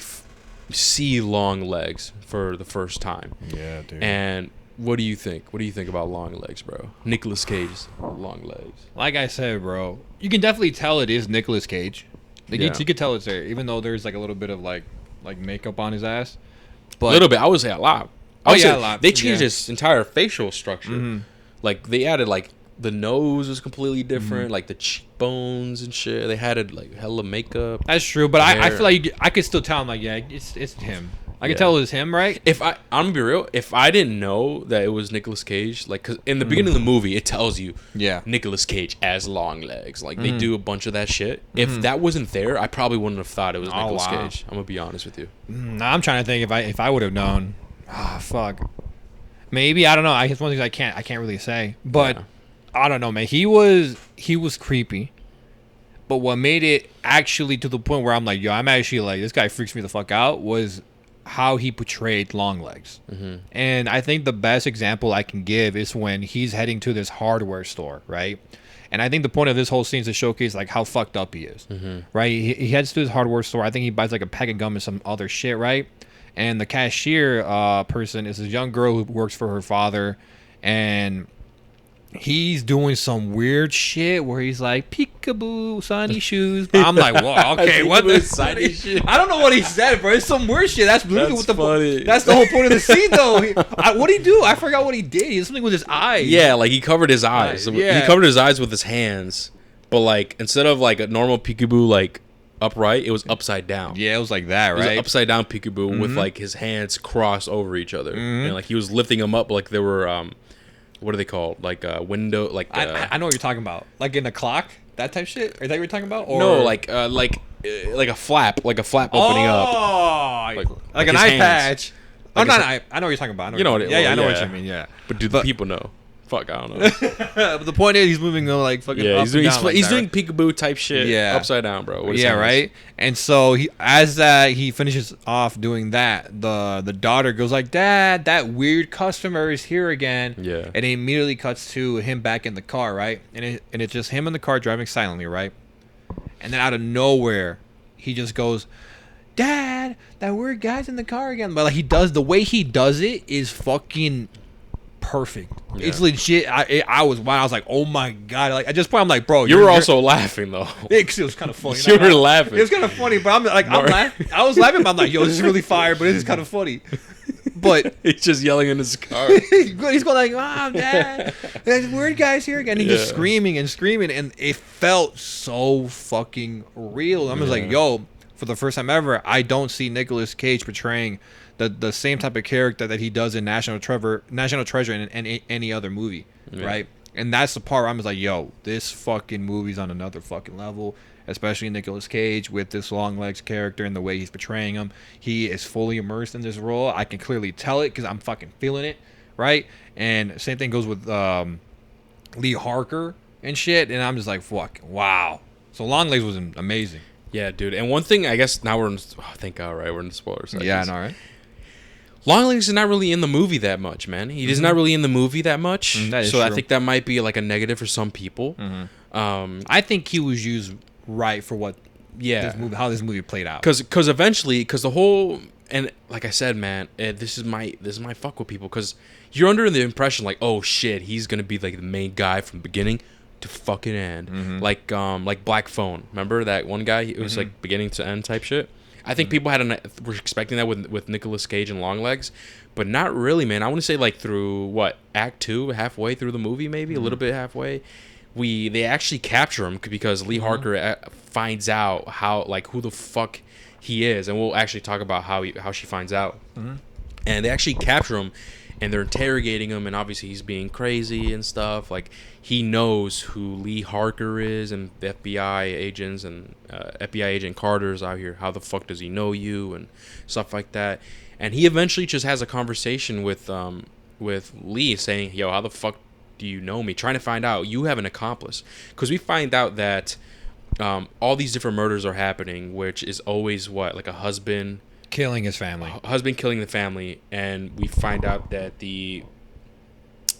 see Longlegs for the first time. Yeah, dude. And what do you think? What do you think about Longlegs, bro? Nicolas Cage's Longlegs. Like I said, bro, you can definitely tell it is Nicolas Cage. Like, you could tell it's there, even though there's like a little bit of like makeup on his ass. But a little bit. I would say a lot. A lot. They changed his entire facial structure. Like, they added like the nose was completely different, like the cheekbones and shit. They had like hella makeup. That's true, but I feel like I could still tell him, like, yeah, it's him. I could tell it was him, right? I'm gonna be real, if I didn't know that it was Nicolas Cage, like, cause in the beginning of the movie it tells you Nicolas Cage as Longlegs, like they do a bunch of that shit. If that wasn't there, I probably wouldn't have thought it was Nicolas Cage. I'm gonna be honest with you. Nah, I'm trying to think if I would have known. Fuck. Maybe, I don't know. I guess one of the things I can't really say, but I don't know, man. He was creepy. But what made it actually to the point where I'm like, yo, I'm actually like, this guy freaks me the fuck out, was how he portrayed Longlegs. And I think the best example I can give is when he's heading to this hardware store, right? And I think the point of this whole scene is to showcase like how fucked up he is, right? He heads to his hardware store. I think he buys like a pack of gum and some other shit, right? And the cashier person is this young girl who works for her father, and he's doing some weird shit where he's like, peekaboo, sunny shoes. I'm like, whoa, okay, what the sunny shit? I don't know what he said, bro. It's some weird shit. That's literally what that's the whole point of the scene, though. What did he do? I forgot what he did. He did something with his eyes. Yeah, like he covered his eyes. He covered his eyes with his hands, but like instead of like a normal peekaboo, like upright, it was upside down. Yeah, it was like that, right? It was upside down peekaboo with like his hands crossed over each other, and like he was lifting them up like they were what are they called? Like a window, like I know what you're talking about. Like in the clock, that type shit. Is that what you're talking about? Or? No, like like a flap opening up. Like an his eye hands. patch. Like Oh, not his- an eye. I know what you're talking about. I know You know what what you it- mean. Yeah, I know well, what yeah. you mean. Yeah. But do the people know? Fuck, I don't know. But the point is, he's moving like fucking. Yeah, up he's doing and down like he's that, doing peekaboo type shit. Yeah. Upside down, bro. with his Yeah, hands. right. And so he finishes off doing that, the daughter goes like, "Dad, that weird customer is here again." Yeah. And it immediately cuts to him back in the car, right? And it's just him in the car driving silently, right? And then out of nowhere, he just goes, "Dad, that weird guy's in the car again." But like the way he does it is fucking perfect. Yeah. It's legit. I was wild. I was like, "Oh my god!" Like at this point, I'm like, "Bro, You were also laughing though. it was kind of funny. You were laughing. It was kind of funny, but I'm like, Mark. I was laughing, but I'm like, yo, this is really fire, but this is kind of funny. But He's just yelling in his car. he's going like, "Mom, Dad, that weird guy's here again." He's just Yeah. screaming and screaming, and it felt so fucking real. I'm just like, Yeah. yo, for the first time ever, I don't see Nicolas Cage portraying the same type of character that he does in National Treasure and any other movie, Yeah. right? And that's the part where I'm just like, yo, this fucking movie's on another fucking level. Especially Nicolas Cage with this Longlegs character and the way he's portraying him. He is fully immersed in this role. I can clearly tell it because I'm fucking feeling it, right? And same thing goes with Lee Harker and shit. And I'm just like, fuck, wow. So Longlegs was amazing. Yeah, dude. And one thing, I guess now we're in. Oh, thank God, right? We're in the spoilers. Yeah, I know, right? Longlegs is not really in the movie that much, man. He is not really in the movie that much. That is so I true. think that might be like a negative for some people. I think he was used right for what Yeah. how this movie played out. Because eventually, because the whole, and like I said, man, this is my fuck with people, because you're under the impression like, oh shit, he's gonna be like the main guy from beginning to fucking end, like Black Phone. Remember that one guy? It was like beginning to end type shit. I think people were expecting that with Nicolas Cage and Longlegs, but not really, man. I want to say like through what, Act 2, halfway through the movie, maybe a little bit halfway. They actually capture him because Lee Harker finds out who the fuck he is, and we'll actually talk about how she finds out. And they actually capture him, and they're interrogating him, and obviously he's being crazy and stuff. Like, he knows who Lee Harker is, and the FBI agents and FBI agent Carter's out here. How the fuck does he know you and stuff like that? And he eventually just has a conversation with Lee, saying, "Yo, how the fuck do you know me?" Trying to find out. You have an accomplice, because we find out that all these different murders are happening, which is always like a husband Killing his family. killing the family, and we find out that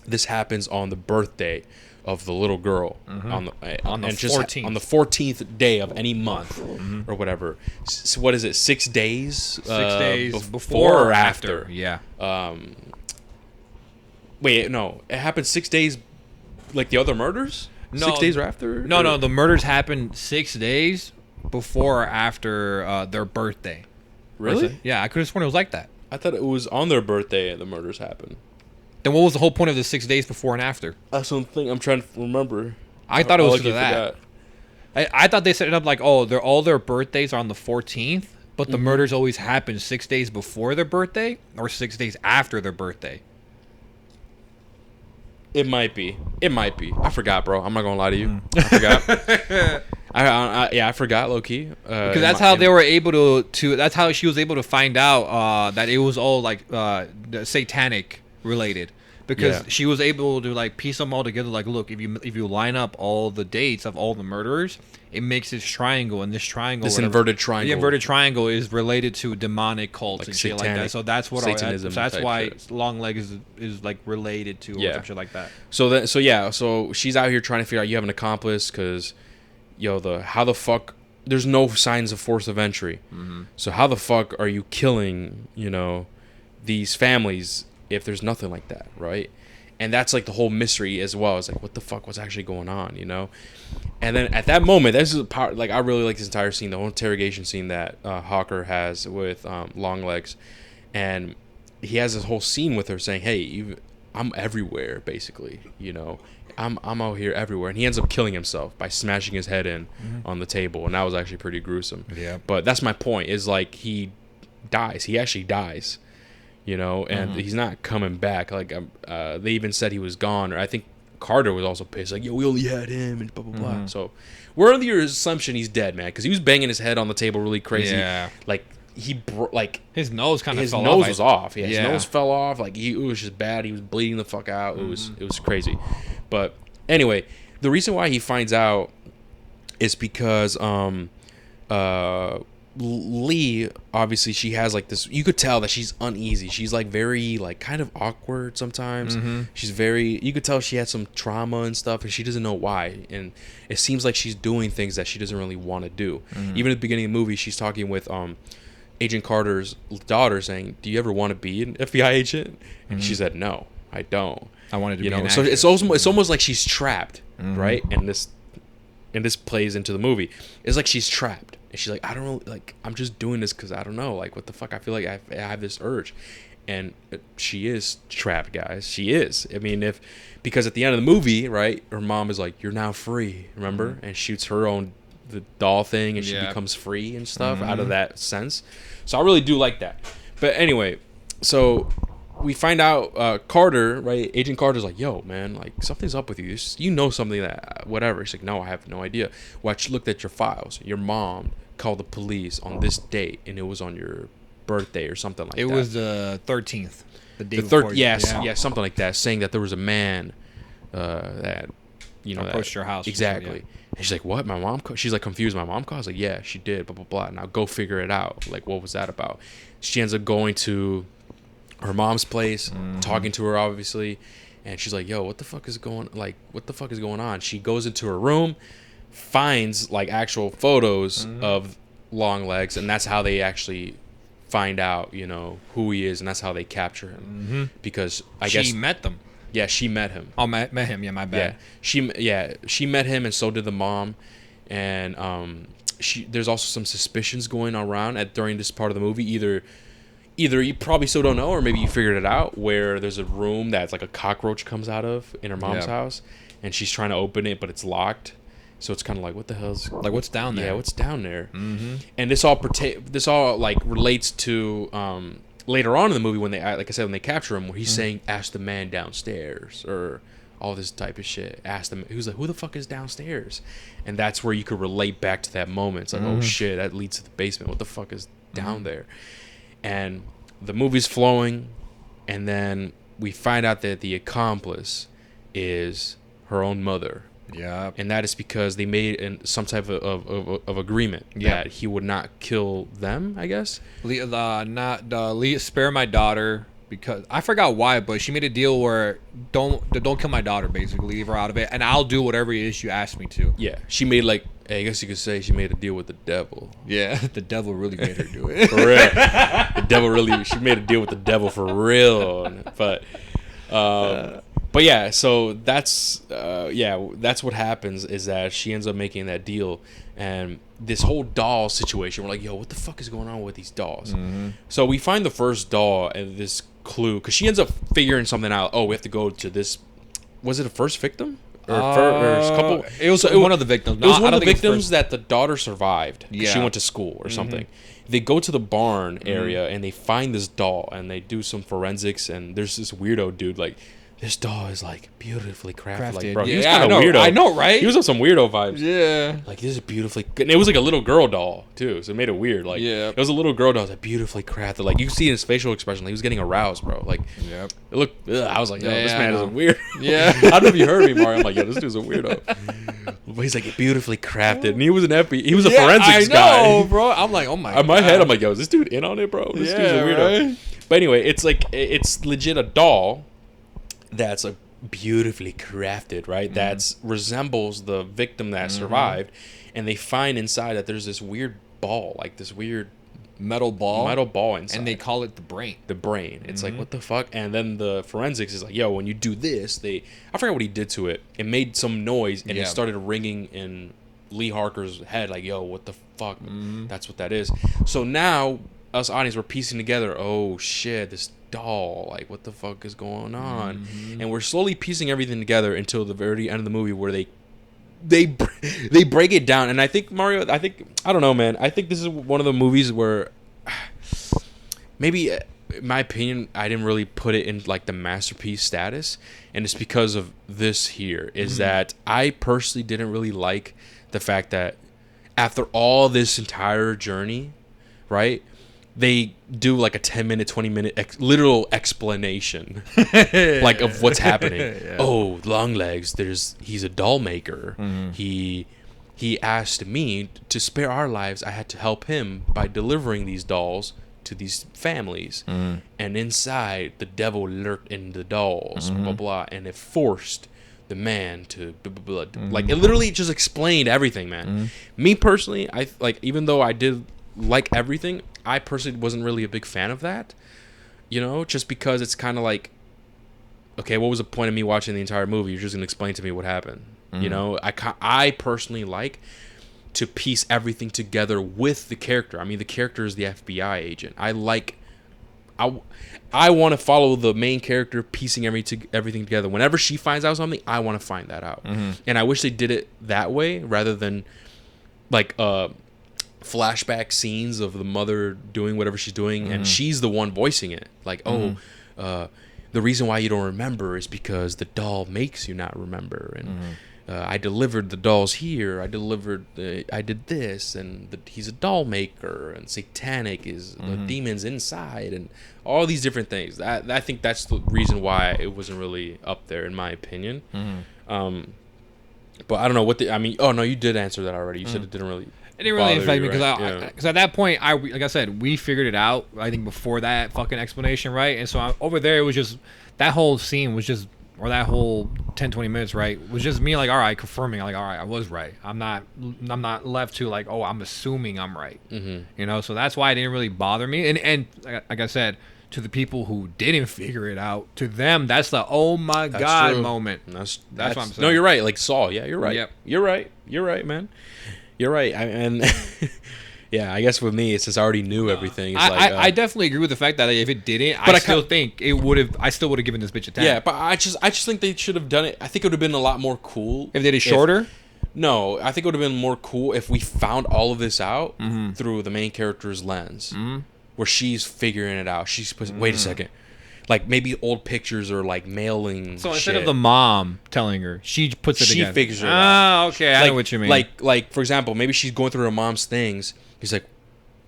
this happens on the birthday of the little girl on the 14th. on the 14th day of any month or whatever. So what is it? 6 days? 6 days before or after? Yeah. Wait, no. It happened 6 days, like the other murders. No, 6 days or after? No. The murders happened 6 days before or after their birthday. Really? Yeah, I could have sworn it was like that. I thought it was on their birthday the murders happened. Then what was the whole point of the 6 days before and after? That's something I'm trying to remember. I thought it was lucky for that. forgot. I thought they set it up like, oh, all their birthdays are on the 14th, but the murders always happen 6 days before their birthday or 6 days after their birthday. It might be. I forgot, bro. I'm not gonna lie to you. I forgot. I forgot, low key. Because that's how they were able to. That's how she was able to find out that it was all like satanic related. Because Yeah. she was able to like piece them all together. Like, look, if you line up all the dates of all the murderers, it makes this triangle, and this triangle, This whatever, inverted triangle. the inverted triangle is related to demonic cults Like and shit like that. satanic So that's what Satanism so that's type why shit. Longlegs is like related to or some shit like that. So she's out here trying to figure out you have an accomplice, because how the fuck, there's no signs of force of entry. So how the fuck are you killing these families if there's nothing like that, right? And that's like the whole mystery as well. It's like, what the fuck was actually going on, And then at that moment, this is the part, like, I really like this entire scene, the whole interrogation scene that Hawker has with Longlegs. And he has this whole scene with her saying, hey, I'm everywhere, basically, I'm out here everywhere. And he ends up killing himself by smashing his head in on the table. And that was actually pretty gruesome. Yeah. But that's my point, is like, he dies. He actually dies. And he's not coming back. Like, they even said he was gone, or I think Carter was also pissed, like, yo, we only had him and blah blah blah. So we're under the assumption he's dead, man, because he was banging his head on the table really crazy. Yeah. Like like his nose kind of his fell nose off. was off. Yeah, his nose fell off. Like it was just bad. He was bleeding the fuck out. It was crazy. But anyway, the reason why he finds out is because Lee, obviously, she has like this, you could tell that she's uneasy. She's like very like kind of awkward sometimes. She's very, you could tell she had some trauma and stuff, and she doesn't know why. And it seems like she's doing things that she doesn't really want to do. Even at the beginning of the movie, she's talking with Agent Carter's daughter, saying, do you ever want to be an FBI agent? And she said, no, I don't. I wanted to be an so actress. it's almost like she's trapped, right? And this plays into the movie. It's like she's trapped. And she's like, I don't know, like, I'm just doing this because I don't know, like, what the fuck? I feel like I have this urge. And she is trapped, guys. She is. I mean, because at the end of the movie, right, her mom is like, you're now free, remember? And shoots her own, the doll thing, and she becomes free and stuff out of that sense. So I really do like that. But anyway, so we find out Carter, right? Agent Carter's like, yo, man, like, something's up with you. You know something that, whatever. She's like, no, I have no idea. Well, I looked at your files. Your mom called the police on this date, and it was on your birthday or something like that. It was the 13th. The day before. Yes, something like that, saying that there was a man that, you know, approached your house. Exactly. And she's like, what? My mom called? She's like confused. My mom called? I was like, yeah, she did, blah, blah, blah. Now go figure it out. Like, what was that about? She ends up going to her mom's place, talking to her, obviously. And she's like, yo, what the fuck is going on? She goes into her room, finds like actual photos of Longlegs, and that's how they actually find out, you know, who he is, and that's how they capture him. Because I guess she met them. Yeah, she met him. Oh, met him. Yeah, my bad. She met him, and so did the mom. And there's also some suspicions going around during this part of the movie. Either you probably still don't know, or maybe you figured it out, where there's a room that's like a cockroach comes out of in her mom's house, and she's trying to open it, but it's locked. So it's kind of like, what the hell's like, what's down there? Yeah, what's down there? And this all like relates to later on in the movie when they capture him, where he's saying, ask the man downstairs, or all this type of shit. Ask them. He was like, who the fuck is downstairs? And that's where you could relate back to that moment. It's like, oh shit, that leads to the basement. What the fuck is down there? And the movie's flowing, and then we find out that the accomplice is her own mother. Yeah. And that is because they made some type of agreement that he would not kill them, I guess. Spare my daughter, because I forgot why, but she made a deal where don't kill my daughter, basically, leave her out of it, and I'll do whatever it is you ask me to. Yeah. She made I guess you could say she made a deal with the devil. Yeah, the devil really made her do it. For real. She made a deal with the devil for real. But yeah, so that's what happens, is that she ends up making that deal, and this whole doll situation, we're like, yo, what the fuck is going on with these dolls? So we find the first doll and this clue, because she ends up figuring something out. Oh, we have to go to this. Was it a first victim? Or a couple? It was one of the victims. It was one of the victims that the daughter survived. Yeah. She went to school or something. They go to the barn area and they find this doll, and they do some forensics, and there's this weirdo dude like, this doll is like beautifully crafted. Like, bro, he was kind of weirdo. I know, right? He was on some weirdo vibes. Yeah. Like, this is beautifully, and it was like a little girl doll too, so it made it weird. Like, it was a little girl doll, like beautifully crafted. Like, you see his facial expression, like he was getting aroused, bro. Like, it looked. I was like, yo, this man is a weird. Yeah. I don't know if you heard me, Mario. I'm like, yo, this dude's a weirdo. But he's like beautifully crafted, and he was an he was a forensics guy. I know, bro. I'm like, oh my god. In my head, I'm like, yo, is this dude in on it, bro? This dude's a weirdo. Right? But anyway, it's like, it's legit a doll that's like beautifully crafted, right? That's resembles the victim that survived, and they find inside that there's this weird ball, like this weird metal ball inside, and they call it the brain. It's like, what the fuck? And then the forensics is like, yo, when you do this, I forgot what he did to it. It made some noise, and it started ringing in Lee Harker's head, like, yo, what the fuck? That's what that is. So now us audience, we're piecing together, oh shit, this doll, like, what the fuck is going on? And we're slowly piecing everything together until the very end of the movie, where they break it down. And I think, Mario, I don't know, man, I think this is one of the movies where maybe in my opinion, I didn't really put it in like the masterpiece status, and it's because of this here is that I personally didn't really like the fact that after all this entire journey, right, they do like a 10-minute, 20-minute literal explanation like of what's happening. Yeah. Oh, Longlegs, he's a doll maker. He asked me to spare our lives. I had to help him by delivering these dolls to these families. And inside, the devil lurked in the dolls, blah, blah, and it forced the man to blah, blah, blah. Like, it literally just explained everything, man. Me personally, I like, even though I did like everything, I personally wasn't really a big fan of that, you know, just because it's kind of like, okay, what was the point of me watching the entire movie? You're just gonna explain to me what happened. You know, I personally like to piece everything together with the character. I mean, the character is the FBI agent. I want to follow the main character piecing everything together. Whenever she finds out something, I want to find that out. And I wish they did it that way rather than like flashback scenes of the mother doing whatever she's doing and she's the one voicing it. Like, the reason why you don't remember is because the doll makes you not remember. And I delivered the dolls here. I did this, and he's a doll maker, and satanic is the demons inside, and all these different things. I think that's the reason why it wasn't really up there, in my opinion. But I don't know what I mean. Oh no, you did answer that already. You said it didn't really. It didn't really affect me because at that point, like I said, we figured it out. I think before that fucking explanation, right? And so over there, it was just that whole scene was just. Or that whole 10-20 minutes, right, was just me like, all right, confirming, like, all right, I was right. I'm not left to like, oh, I'm assuming I'm right. You know, so that's why it didn't really bother me. And like I said, to the people who didn't figure it out, to them, that's the oh my god true. Moment. That's what I'm saying. No, you're right. Like Saw, yeah, you're right. Yep. You're right, man. You're right. And yeah, I guess with me, it's just I already knew everything. It's I definitely agree with the fact that if it didn't, I still think it would have. I still would have given this bitch a 10. Yeah, but I just think they should have done it. I think it would have been a lot more cool if they did it shorter. No, I think it would have been more cool if we found all of this out through the main character's lens, where she's figuring it out. She's wait a second. Like maybe old pictures or like mailing. So instead of the mom telling her, she puts it together. She figures it out. Ah, okay, I know what you mean. Like for example, maybe she's going through her mom's things. He's like,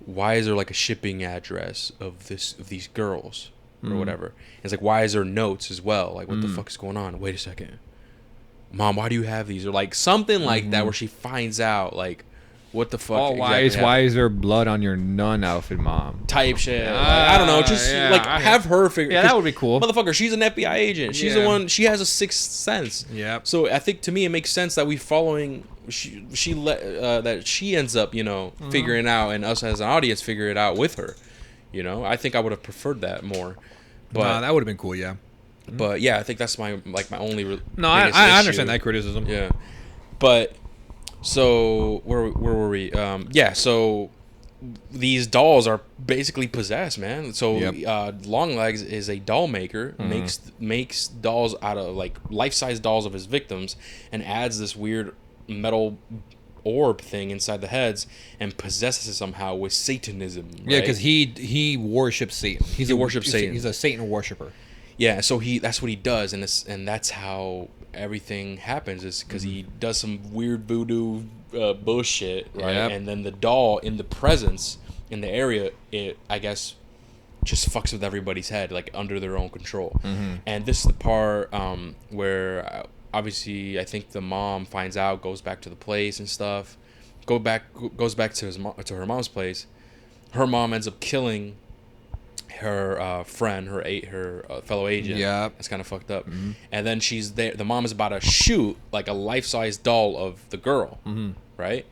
why is there like a shipping address of these girls or whatever? It's like, why is there notes as well? Like, what the fuck is going on? Wait a second, Mom, why do you have these? Or like something like that, where she finds out like, what the fuck? Oh, why is there blood on your nun outfit, Mom? Type shit. I don't know. Just have her figure. Yeah, that would be cool. Motherfucker, she's an FBI agent. She's the one. She has a sixth sense. Yeah. So I think to me it makes sense that we following. That she ends up figuring out, and us as an audience figure it out with her. You know, I think I would have preferred that more. But that would have been cool. Yeah. But yeah, I think that's my only. No, I understand that criticism. Yeah. But. So where were we? Yeah. So these dolls are basically possessed, man. So Longlegs is a doll maker, makes dolls out of like life-size dolls of his victims, and adds this weird metal orb thing inside the heads and possesses it somehow with Satanism. Right? Yeah, because he worships Satan. He worships Satan. He's a Satan worshiper. Yeah, so that's what he does, and that's how everything happens, is because he does some weird voodoo bullshit, right? Yep. And then the doll in the presence in the area, it I guess just fucks with everybody's head, like under their own control. And this is the part where obviously I think the mom finds out, goes back to the place and stuff, goes back to her mom's place. Her mom ends up killing her friend, her fellow agent. Yeah, it's kind of fucked up. And then she's there. The mom is about to shoot like a life-size doll of the girl, right?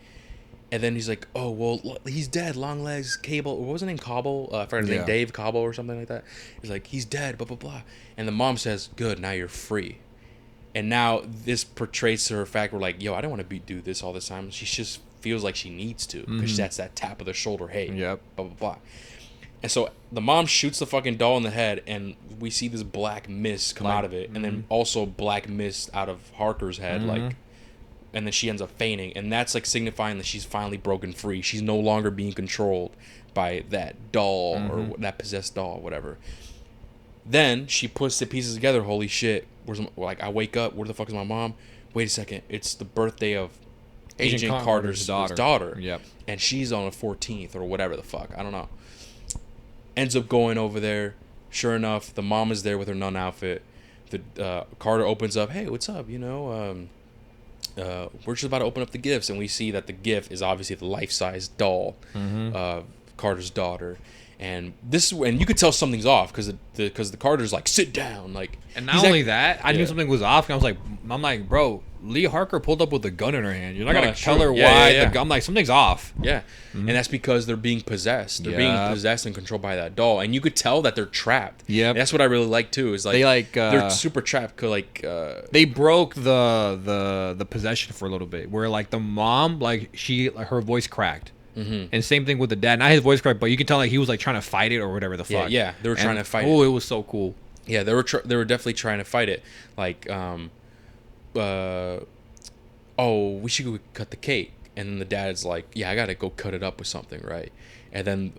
And then he's like, "Oh well, he's dead. Longlegs Cable. What was his name? Cobble. I forgot his name. Dave Cobble or something like that." He's like, "He's dead." Blah blah blah. And the mom says, "Good. Now you're free." And now this portrays to her fact we're like, "Yo, I don't want to do this all this time." She just feels like she needs to because that's that tap of the shoulder. Hey, blah blah blah. And so the mom shoots the fucking doll in the head, and we see this black mist come out of it, and then also black mist out of Harker's head, like and then she ends up fainting, and that's like signifying that she's finally broken free. She's no longer being controlled by that doll or that possessed doll, whatever. Then she puts the pieces together. Holy shit! Like I wake up. Where the fuck is my mom? Wait a second. It's the birthday of Agent Carter's daughter. Yep. And she's on the 14th or whatever the fuck. I don't know. Ends up going over there. Sure enough, the mom is there with her nun outfit. The Carter opens up. Hey, what's up? You know, we're just about to open up the gifts, and we see that the gift is obviously the life-size doll of Carter's daughter. And you could tell something's off because the Carter's like, sit down, like. And not only that, I knew something was off. And I'm like, bro, Lee Harker pulled up with a gun in her hand. You're not gonna tell her why the gun. I'm like, something's off. Yeah, and that's because they're being possessed. They're being possessed and controlled by that doll, and you could tell that they're trapped. Yeah, that's what I really like too. Is like they're super trapped. They broke the possession for a little bit, where like the mom, like her voice cracked. And same thing with the dad. Not his voice cracked, but you can tell like he was like trying to fight it or whatever the fuck. Yeah, they were trying to fight it. Oh, it was so cool. Yeah, they were definitely trying to fight it. Like, we should go cut the cake. And then the dad's like, yeah, I gotta go cut it up with something, right? And then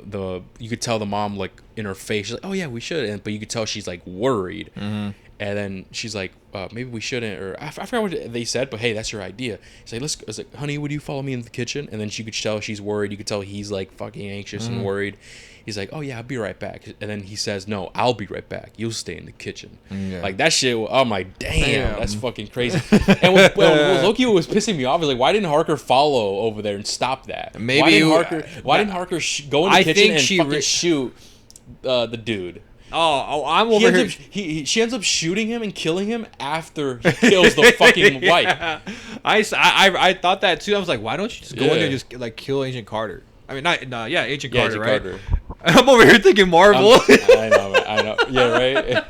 you could tell the mom, like, in her face, she's like, oh yeah, we should. But you could tell she's like worried. And then she's like, maybe we shouldn't, or I forgot what they said, but hey, that's your idea. He's like, I was like, honey, would you follow me in the kitchen? And then she could tell she's worried. You could tell he's like fucking anxious and worried. He's like, oh yeah, I'll be right back. And then he says, no, I'll be right back. You'll stay in the kitchen. Yeah. Like that shit. I'm like, damn, that's fucking crazy. And what Loki was pissing me off is like, why didn't Harker follow over there and stop that? Maybe why didn't Harker go in the kitchen and fucking shoot the dude? I'm over here. She ends up shooting him and killing him after he kills the fucking wife. I thought that too. I was like, why don't you just go in there and just like kill Agent Carter? I mean, Agent Carter, right? Carter. I'm over here thinking Marvel. I know. Yeah, right.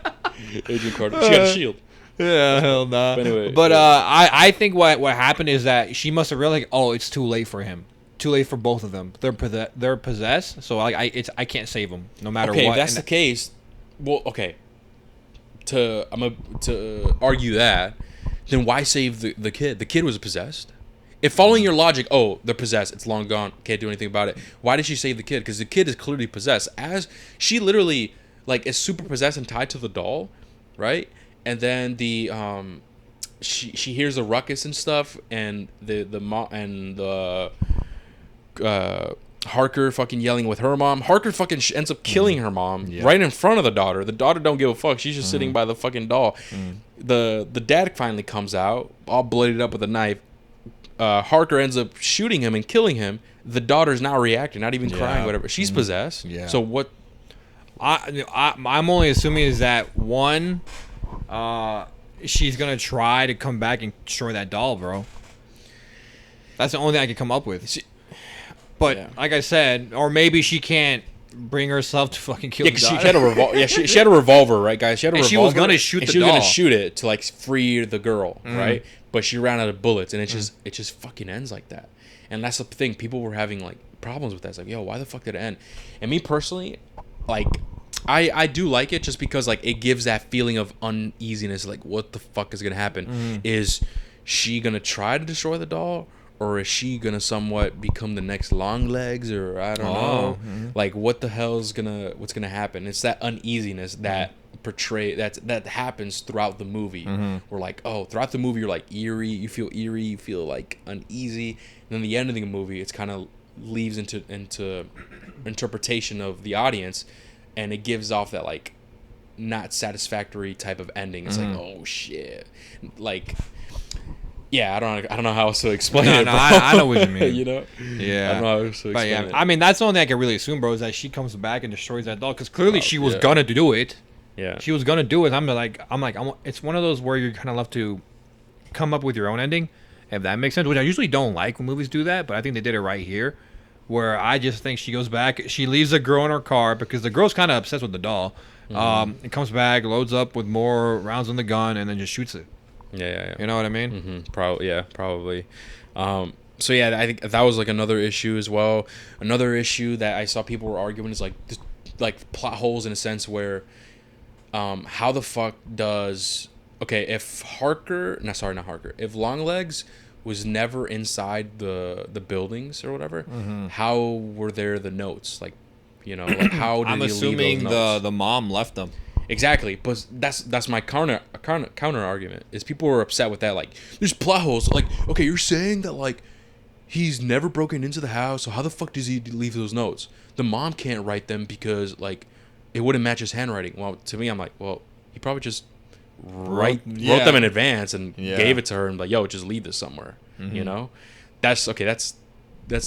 Agent Carter. She got a shield. Yeah, hell nah. But I think what happened is that she must have realized, it's too late for him. Too late for both of them. They're possessed, so I can't save them no matter what. Okay, if that's the case. Well, okay. To argue that, then why save the kid? The kid was possessed. If following your logic, they're possessed, it's long gone, can't do anything about it. Why did she save the kid? Because the kid is clearly possessed. As she literally like is super possessed and tied to the doll, right? And then the she hears the ruckus and stuff, and the mom and the Harker fucking yelling with her mom. Harker fucking ends up killing her mom right in front of the daughter. The daughter don't give a fuck. She's just sitting by the fucking doll. The dad finally comes out, all bloodied up with a knife. Harker ends up shooting him and killing him. The daughter's now reacting, not even crying, whatever. She's possessed. Yeah. So what? I'm only assuming is that one, she's gonna try to come back and destroy that doll, bro. That's the only thing I could come up with. But like I said, or maybe she can't bring herself to fucking kill. Yeah, because she had a revolver. Yeah, she had a revolver, right, guys? She had a revolver. She was gonna shoot the doll. She was gonna shoot it to like free the girl, right? But she ran out of bullets, and it just fucking ends like that. And that's the thing. People were having like problems with that. It's like, yo, why the fuck did it end? And me personally, like, I do like it just because like it gives that feeling of uneasiness. Like, what the fuck is gonna happen? Is she gonna try to destroy the doll? Or is she gonna somewhat become the next Longlegs, or I don't know, like what the hell's what's gonna happen? It's that uneasiness that that happens throughout the movie. We're like, throughout the movie you're like eerie, you feel like uneasy, and then the end of the movie it's kind of leaves into interpretation of the audience, and it gives off that like not satisfactory type of ending. It's like, oh shit, like. Yeah, I don't know how else to explain it. No, I know what you mean. You know? Yeah. I don't know how else to explain it. I mean, that's the only thing I can really assume, bro, is that she comes back and destroys that doll. Because clearly she was gonna do it. Yeah. She was gonna do it. It's one of those where you kind of love to come up with your own ending, if that makes sense. Which I usually don't like when movies do that, but I think they did it right here. Where I just think she goes back, she leaves the girl in her car because the girl's kind of obsessed with the doll. And comes back, loads up with more rounds on the gun, and then just shoots it. Yeah. You know what I mean? Probably. So yeah, I think that was like another issue as well. Another issue that I saw people were arguing is like plot holes in a sense where, how the fuck does if Longlegs was never inside the buildings or whatever, how were there the notes? Like, like how did I'm he assuming leave those notes? the mom left them. Exactly, but that's my counter argument is people were upset with that. Like, there's plot holes. Like, okay, you're saying that like he's never broken into the house, so how the fuck does he leave those notes? The mom can't write them because like it wouldn't match his handwriting. Well, to me, I'm like, well, he probably just wrote them in advance and gave it to her and like, yo, just leave this somewhere. That's okay. That's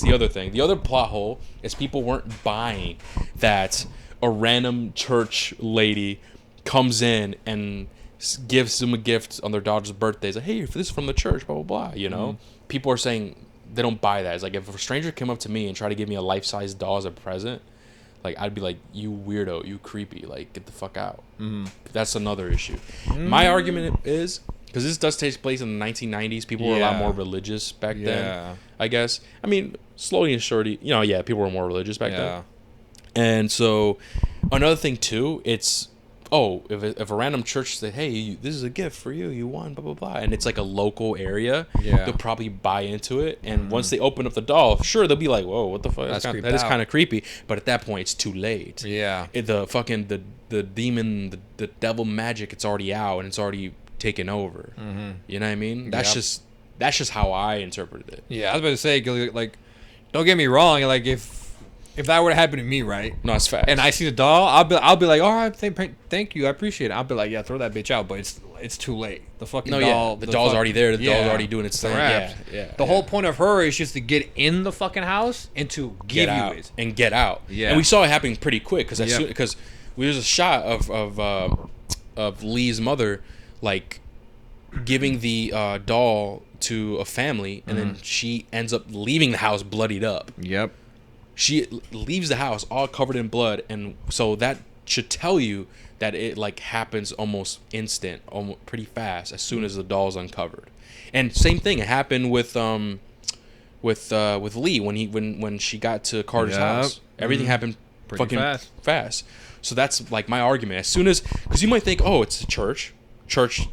the other thing. The other plot hole is people weren't buying that a random church lady comes in and gives them a gift on their daughter's birthday. It's like, hey, this is from the church, blah, blah, blah, People are saying they don't buy that. It's like, if a stranger came up to me and tried to give me a life-size doll as a present, like, I'd be like, you weirdo, you creepy, like, get the fuck out. That's another issue. My argument is, because this does take place in the 1990s, people were a lot more religious back then, I guess. I mean, slowly and surely, people were more religious back then. And so, another thing, too, it's, if a random church said, hey, this is a gift for you, you won, blah, blah, blah, and it's like a local area, they'll probably buy into it. And once they open up the doll, sure, they'll be like, whoa, what the fuck? That is kind of creepy. But at that point, it's too late. Yeah. The demon, the devil magic, it's already out and it's already taken over. You know what I mean? That's just how I interpreted it. Yeah, I was about to say, like, don't get me wrong, like, if that were to happen to me, right? No, it's fast. And I see the doll, I'll be like, all right, thank you, I appreciate it. I'll be like, yeah, throw that bitch out, but it's too late. The fucking doll. The doll's already there. The doll's already doing its thing. The whole point of her is just to get in the fucking house and to give you it and get out. Yeah. And we saw it happening pretty quick because there's a shot of Lee's mother like giving the doll to a family, and then she ends up leaving the house bloodied up. Yep. She leaves the house all covered in blood, and so that should tell you that it like happens almost instant, almost pretty fast as soon as the doll's uncovered. And same thing, it happened with Lee when she got to Carter's house. Everything happened pretty fucking fast. So that's like my argument. As soon as, because you might think, oh, it's a church,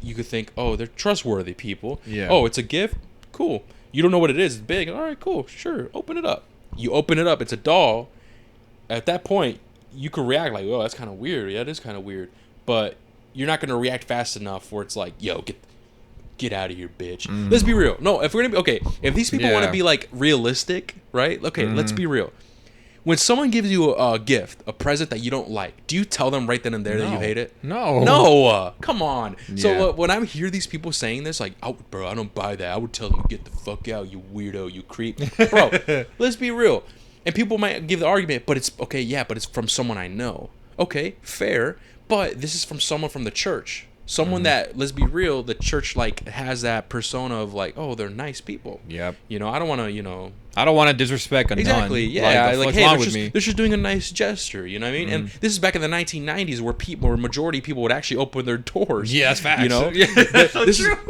you could think, oh, they're trustworthy people. Yeah. Oh, it's a gift, cool. You don't know what it is. It's big. All right, cool, sure, open it up. You open it up, it's a doll. At that point, you could react like, oh, that's kind of weird. Yeah, it is kind of weird. But you're not going to react fast enough where it's like, yo, get out of here, bitch. Let's be real. No, if we're going to be, okay, if these people want to be like realistic, right? Okay, let's be real. When someone gives you a gift, a present that you don't like, do you tell them right then and there that you hate it? No. Come on. Yeah. So when I hear these people saying this, like, oh, bro, I don't buy that. I would tell them, get the fuck out, you weirdo, you creep. Bro, let's be real. And people might give the argument, but it's, okay, yeah, but it's from someone I know. Okay, fair. But this is from someone from the church. Someone that, let's be real, the church, like, has that persona of, like, oh, they're nice people. Yep. I don't want to, I don't want to disrespect a nun. Exactly, yeah. Like hey, they're just doing a nice gesture, you know what I mean? And this is back in the 1990s where majority of people would actually open their doors. Yeah, that's facts.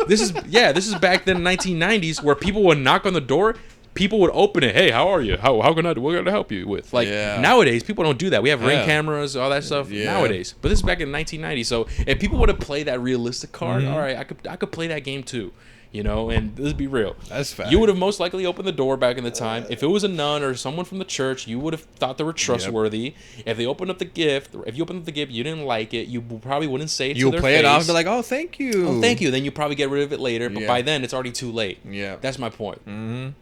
This is back then 1990s where people would knock on the door, people would open it. Hey, how are you? What can I help you with? Like nowadays, people don't do that. We have Ring cameras, all that stuff nowadays. But this is back in 1990s. So if people would have played that realistic card, all right, I could play that game too. And let's be real. That's fact. You would have most likely opened the door back in the time. If it was a nun or someone from the church, you would have thought they were trustworthy. If they opened up the gift, you didn't like it, you probably wouldn't say it to their face. You play it off and be like, oh, thank you. Oh, thank you. Then you probably get rid of it later. But by then, it's already too late. Yeah. That's my point.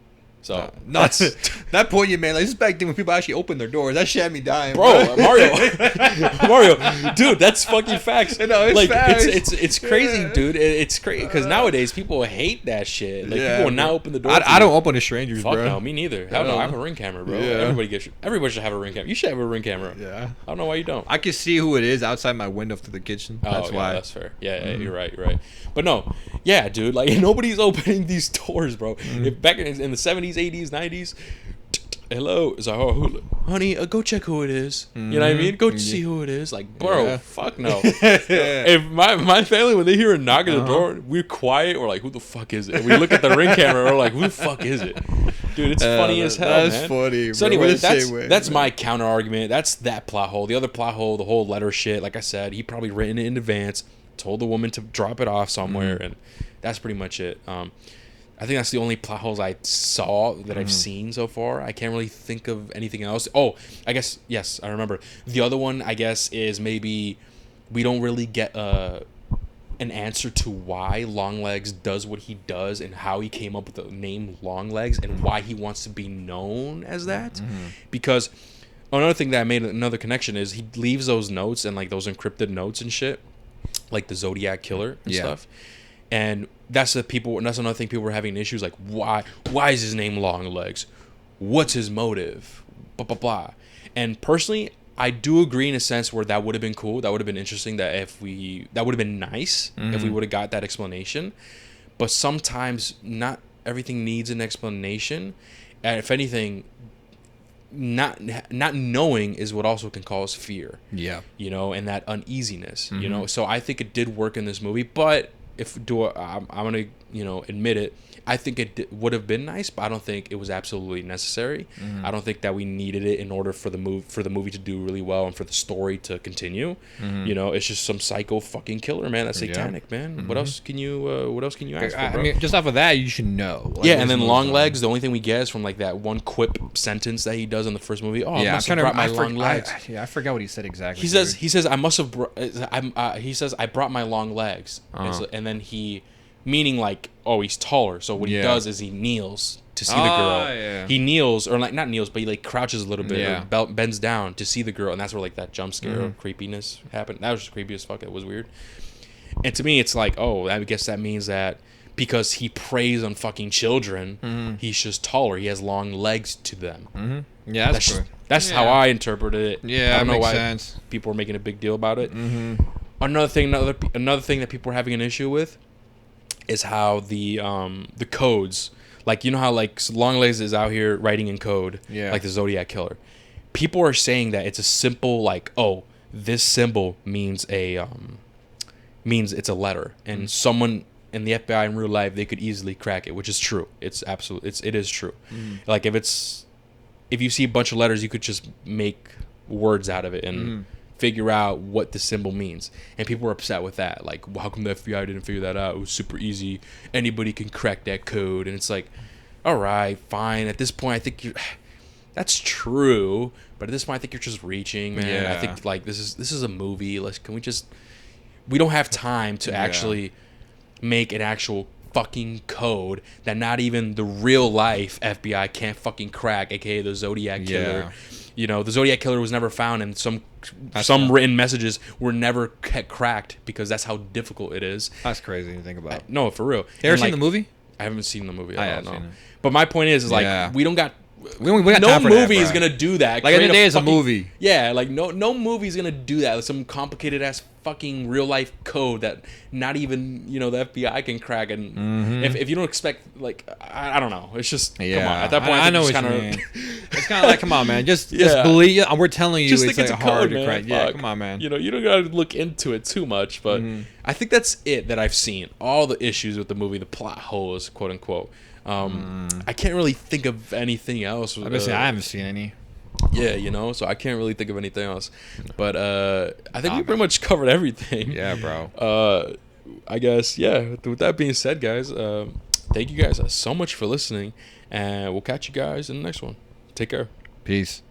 So that's that point you made. Like, this is back then when people actually opened their doors. That shit had me dying, bro. Mario, dude, that's fucking facts. No, it's like facts. It's crazy, dude. It's crazy because nowadays people hate that shit. Like people will now open the door. I don't open to strangers, Fuck bro. No, me neither. Hell no, I have a Ring camera, bro. Yeah. Everybody should have a Ring camera. You should have a Ring camera. Yeah. I don't know why you don't. I can see who it is outside my window through the kitchen. That's why. That's fair. Yeah, you're right. But no, yeah, dude. Like nobody's opening these doors, bro. If back in the 70s, 80s, 90s. Hello, it's like, oh, honey, go check who it is. You know what I mean? Go see who it is. Like, bro, fuck no. If my family, when they hear a knock at the door, we're quiet. We're like, who the fuck is it? We look at the Ring camera. We're like, who the fuck is it? Dude, it's funny as hell, man. That's funny. So anyway, that's my counter argument. That's that plot hole. The other plot hole, the whole letter shit. Like I said, he probably written it in advance, told the woman to drop it off somewhere, and that's pretty much it. I think that's the only plot holes I saw that I've seen so far. I can't really think of anything else. Oh, I guess, yes, I remember. The other one, I guess, is maybe we don't really get an answer to why Longlegs does what he does and how he came up with the name Longlegs and why he wants to be known as that. Because another thing that I made another connection is he leaves those notes and like those encrypted notes and shit, like the Zodiac Killer and stuff. And that's another thing people were having issues like, why is his name Longlegs? What's his motive? Blah blah blah. And personally, I do agree in a sense where that would have been cool. That would have been interesting. That would have been nice if we would have got that explanation. But sometimes not everything needs an explanation. And if anything, not knowing is what also can cause fear. Yeah. You know, and that uneasiness. You know, so I think it did work in this movie, but I'm gonna admit it. I think it would have been nice, but I don't think it was absolutely necessary. I don't think that we needed it in order for the movie to do really well and for the story to continue. You know, it's just some psycho fucking killer, man. That's satanic, man. What else can you ask for, bro? I mean, just off of that, you should know. Like, and then Longlegs. The only thing we get is from like that one quip sentence that he does in the first movie. Oh, yeah, I must have brought my long legs. I forgot what he said exactly. He says I must have. He says I brought my long legs, and then he. Meaning like, oh, he's taller. So what he does is he kneels to see the girl. Yeah. He kneels, or like not kneels, but he like crouches a little bit, or bends down to see the girl, and that's where like that jump scare or creepiness happened. That was just creepy as fuck. It was weird. And to me, it's like, oh, I guess that means that because he preys on fucking children, he's just taller. He has long legs to them. Yeah, that's how I interpreted it. Yeah, I don't know why sense. People are making a big deal about it. Another thing that people are having an issue with is how the codes, like, you know how like Longlegs is out here writing in code, like the Zodiac Killer. People are saying that it's a simple like, oh, this symbol means it's a letter, and someone in the FBI in real life, they could easily crack it, which is true. It is true. Like if you see a bunch of letters, you could just make words out of it and figure out what the symbol means. And people were upset with that. Like, well, how come the FBI didn't figure that out? It was super easy. Anybody can crack that code. And it's like, all right, fine. At this point, I think that's true. But at this point, I think you're just reaching, man. Yeah. I think like this is a movie. We don't have time to actually make an actual fucking code that not even the real life FBI can't fucking crack, aka the Zodiac Killer. You know, the Zodiac Killer was never found, and some written messages were never cracked because that's how difficult it is. That's crazy to think about. No, for real. You ever seen the movie? I haven't seen the movie. I don't know. But my point is like, we don't got. We got no time for movie that, is gonna do that. Like, every day is a movie. Yeah, like no movie is gonna do that. Like some complicated ass fucking real life code that not even the FBI can crack. And if you don't expect, like, I don't know, it's just come on. At that point, I know what you mean. It's kind of like, come on, man, just believe. We're telling you, just it's like hard to crack. Yeah, come on, man. You don't gotta look into it too much, but I think that's it that I've seen. All the issues with the movie, the plot holes, quote unquote. I can't really think of anything else. I haven't seen any. Yeah, so I can't really think of anything else. But I think we pretty much covered everything. Yeah, bro. I guess, with that being said, guys, thank you guys so much for listening. And we'll catch you guys in the next one. Take care. Peace.